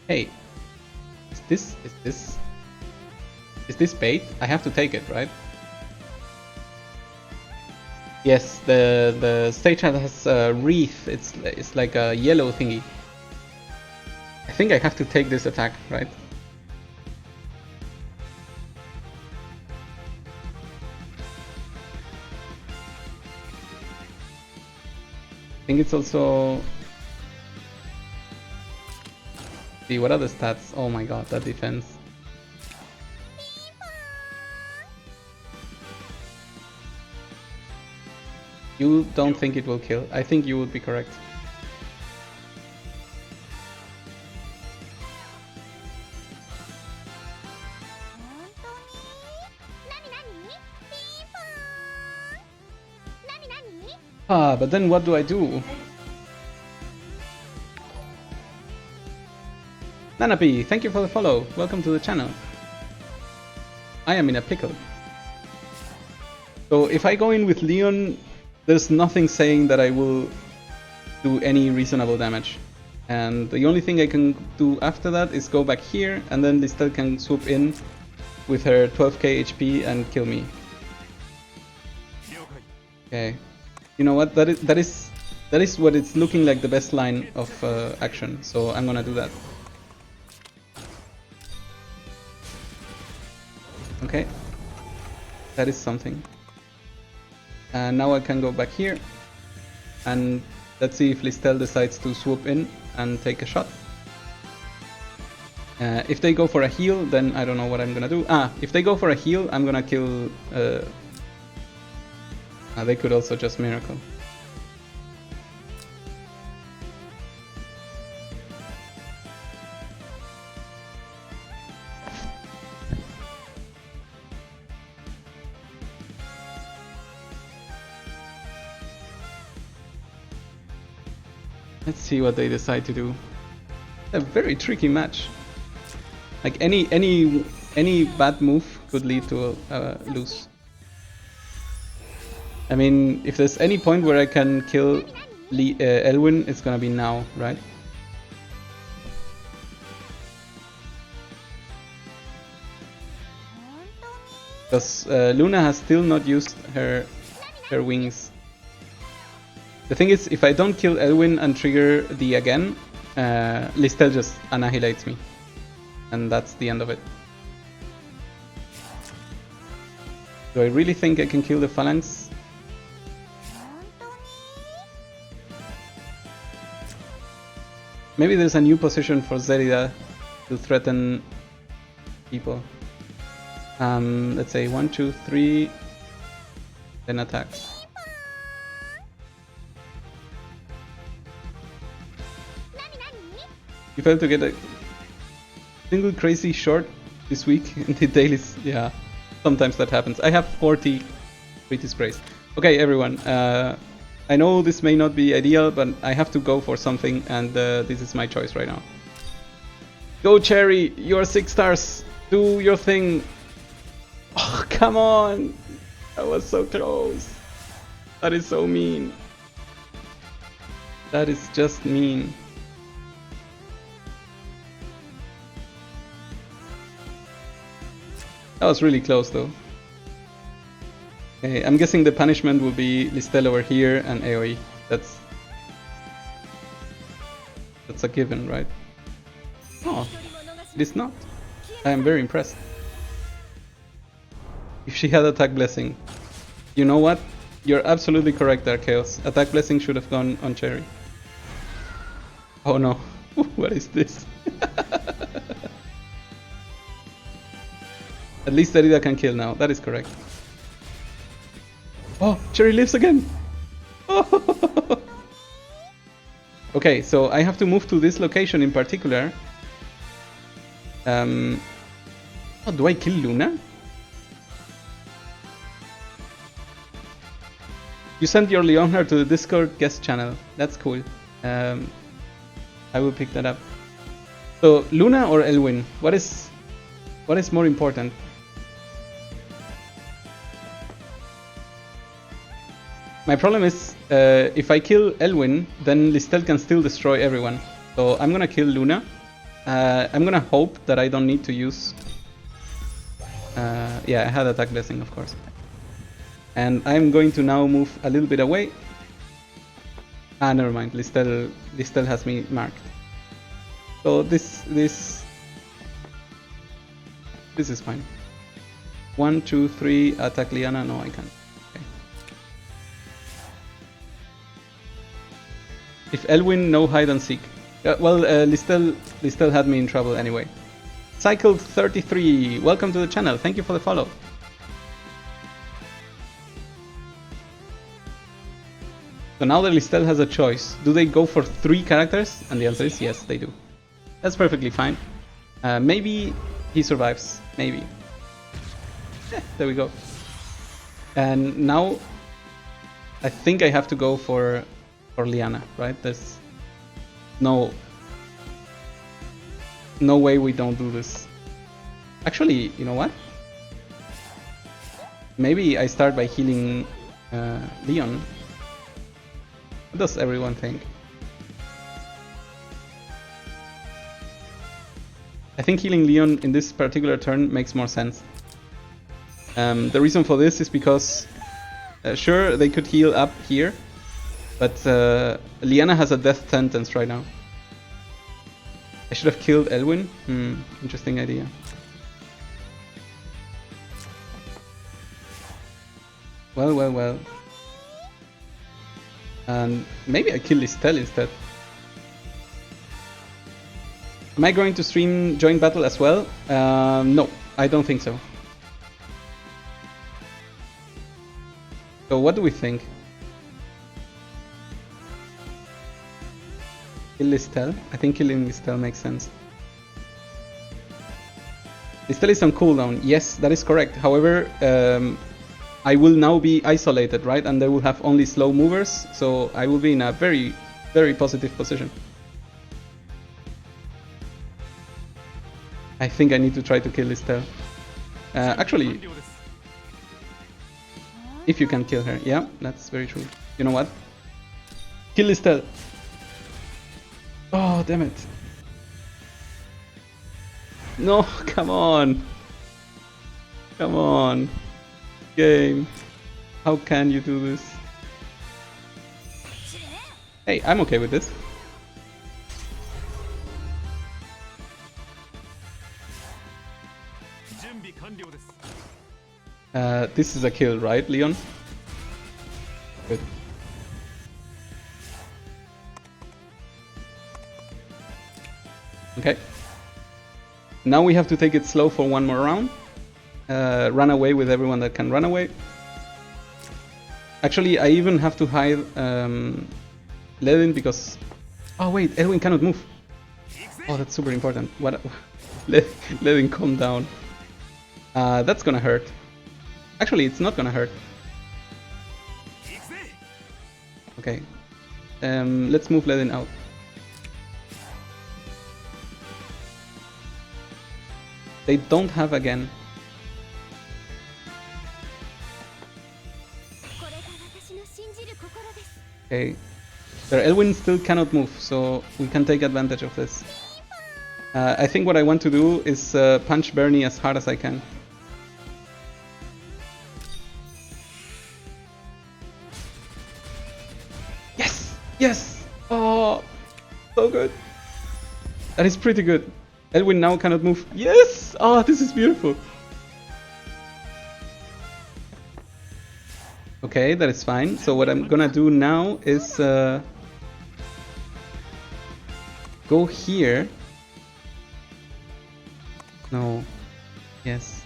Hey, is this bait? I have to take it, right? Yes, the stage has a wreath. It's like a yellow thingy. I think I have to take this attack, right? I think it's also... See, what are the stats? Oh my god, that defense. You don't think it will kill? I think you would be correct. Ah, but then what do I do? Nanapi, thank you for the follow. Welcome to the channel. I am in a pickle. So if I go in with Leon, there's nothing saying that I will do any reasonable damage. And the only thing I can do after that is go back here, and then Listel can swoop in with her 12k HP and kill me. Okay. You know what? That is what it's looking like the best line of action. So I'm gonna do that. Okay. That is something. And now I can go back here, and let's see if Listel decides to swoop in and take a shot. If they go for a heal, then I don't know what I'm gonna do. If they go for a heal, I'm gonna kill... they could also just miracle. Let's see what they decide to do. A very tricky match. Like any bad move could lead to a lose. I mean, if there's any point where I can kill Elwyn, it's gonna be now, right? Because Luna has still not used her wings. The thing is, if I don't kill Elwyn and trigger the again, Listel just annihilates me. And that's the end of it. Do I really think I can kill the Phalanx? Maybe there's a new position for Zerida to threaten people. Let's say 1, 2, 3, then attack. You failed to get a single crazy short this week in the dailies. Yeah, sometimes that happens. I have 40 pretty sprays. Okay, everyone. I know this may not be ideal, but I have to go for something, and this is my choice right now. Go, Cherry! You're 6 stars! Do your thing! Oh, come on! That was so close! That is so mean. That is just mean. That was really close though. Okay, I'm guessing the punishment will be Listel over here and AoE. That's a given, right? Oh, it is not. I am very impressed. If she had Attack Blessing. You know what? You're absolutely correct there, Chaos. Attack Blessing should have gone on Cherry. Oh no. What is this? At least Zerida can kill now. That is correct. Oh, Cherry lives again! Oh. Okay, so I have to move to this location in particular. Oh, do I kill Luna? You sent your Leonhard to the Discord guest channel. That's cool. I I will pick that up. So Luna or Elwyn? What is more important? My problem is if I kill Elwyn, then Listel can still destroy everyone. So I'm gonna kill Luna. I'm gonna hope that I don't need to use... yeah, I had attack blessing, of course. And I'm going to now move a little bit away. Ah, never mind. Listel has me marked. So this is fine. 1, 2, 3, attack Liana. No, I can't. Okay. If Elwyn, no hide and seek. Well, Listel had me in trouble anyway. Cycled 33, welcome to the channel. Thank you for the follow. So now that Listel has a choice, do they go for 3 characters? And the answer is yes, they do. That's perfectly fine. Maybe he survives. Maybe. There we go. And now I think I have to go for Liana, right? There's no way we don't do this. Actually, you know what? Maybe I start by healing Leon. What does everyone think? I think healing Leon in this particular turn makes more sense. The reason for this is because sure, they could heal up here, but Liana has a death sentence right now. I should have killed Elwyn. Interesting idea. Well. And maybe I kill Listel instead. Am I going to stream joint battle as well? No, I don't think so. So what do we think? Kill Listel? I think killing Listel makes sense. Listel is on cooldown. Yes, that is correct. However, I will now be isolated, right? And they will have only slow movers, so I will be in a very, very positive position. I think I need to try to kill Listel. Actually, if you can kill her. Yeah, that's very true. You know what? Kill Listel. Oh, damn it. No, come on. Come on. Game. How can you do this? Hey, I'm okay with this. This is a kill, right, Leon? Good. Okay. Now we have to take it slow for one more round. Run away with everyone that can run away. Actually, I even have to hide Ledin because... Oh wait, Elwyn cannot move. Oh, that's super important. What? Ledin, calm down. That's gonna hurt. Actually, it's not gonna hurt. Okay. Let's move Ledin out. They don't have again. Okay. Their Elwyn still cannot move, so we can take advantage of this. I think what I want to do is punch Bernie as hard as I can. Yes! Yes! Oh! So good. That is pretty good. Elwyn now cannot move. Yes! Oh, this is beautiful. Okay, that is fine. So what I'm gonna do now is go here. No. Yes.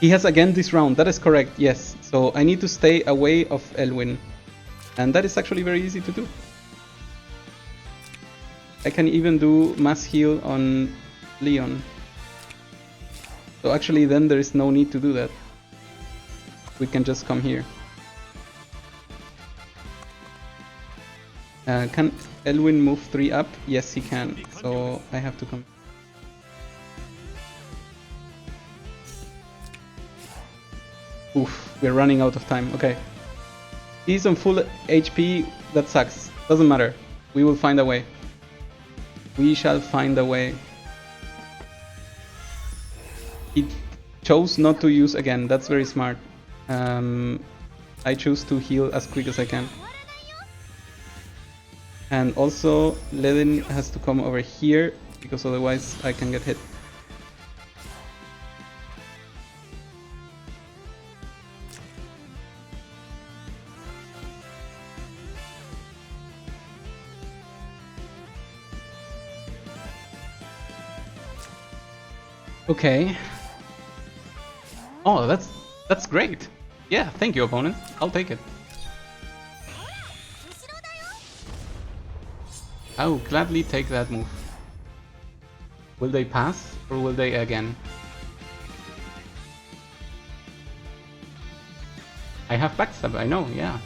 He has again this round. That is correct. Yes. So I need to stay away of Elwyn. And that is actually very easy to do. I can even do mass heal on Leon. So actually then there is no need to do that. We can just come here. Can Elwin move 3 up? Yes, he can. So I have to come. Oof, we're running out of time. Okay. He's on full HP. That sucks. Doesn't matter. We will find a way. We shall find a way. He chose not to use again. That's very smart. I choose to heal as quick as I can. And also, Ledin has to come over here, because otherwise I can get hit. Okay. Oh, that's great. Yeah, thank you, opponent. I'll take it. I will gladly take that move. Will they pass or will they again? I have backstab, I know, yeah.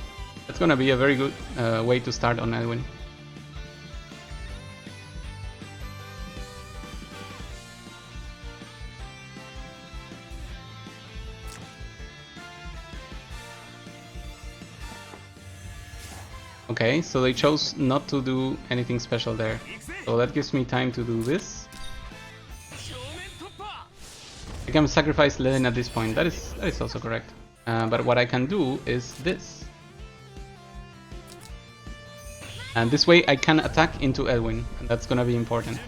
That's gonna be a very good way to start on Elwin. Okay, so they chose not to do anything special there. So that gives me time to do this. I can sacrifice Ledin at this point. That is also correct. But what I can do is this. And this way I can attack into Elwin, and that's gonna be important.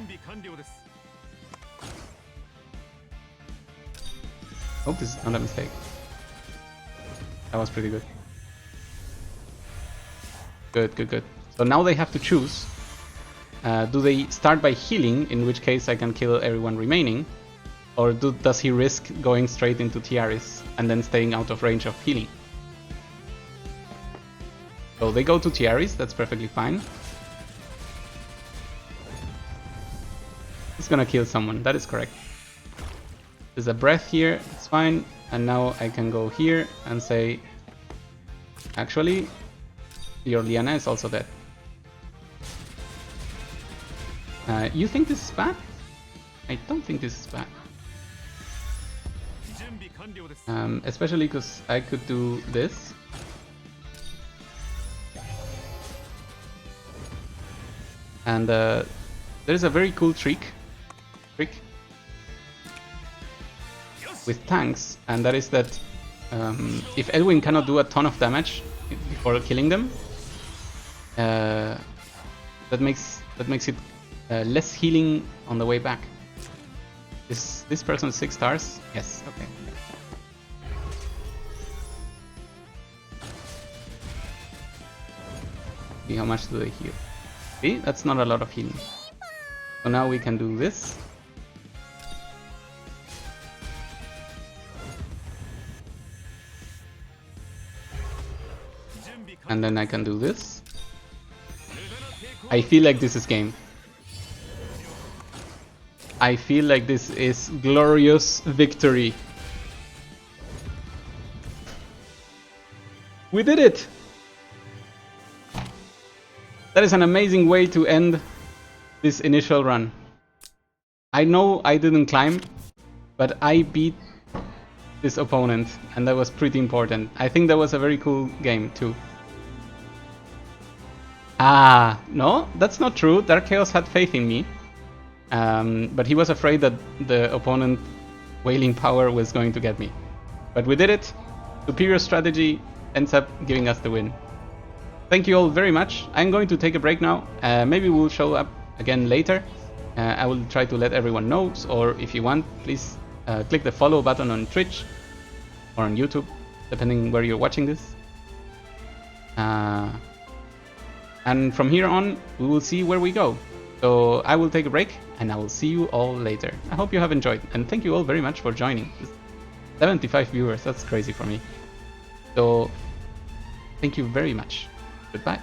Hope this is not a mistake. That was pretty good. Good. So now they have to choose. Do they start by healing, in which case I can kill everyone remaining? Or does he risk going straight into Tiaris and then staying out of range of healing? So they go to Tiaris, that's perfectly fine. He's gonna kill someone, that is correct. There's a breath here, it's fine. And now I can go here and say, actually, your Liana is also dead. You think this is bad? I don't think this is bad. Especially because I could do this. And there's a very cool trick with tanks, and that is that if Elwin cannot do a ton of damage before killing them, that makes it less healing on the way back. Is this person 6 stars? Yes, okay. See how much do they heal. See, that's not a lot of healing. So now we can do this. And then I can do this. I feel like this is game. I feel like this is glorious victory. We did it! That is an amazing way to end this initial run. I know I didn't climb, but I beat this opponent, and that was pretty important. I think that was a very cool game too. Ah, no, that's not true. Dark Chaos had faith in me. But he was afraid that the opponent Wailing Power was going to get me. But we did it. Superior strategy ends up giving us the win. Thank you all very much. I'm going to take a break now. Maybe we'll show up again later. I will try to let everyone know, or if you want, please click the follow button on Twitch or on YouTube, depending where you're watching this. And from here on, we will see where we go. So I will take a break, and I will see you all later. I hope you have enjoyed, and thank you all very much for joining. 75 viewers, that's crazy for me. So thank you very much. Goodbye.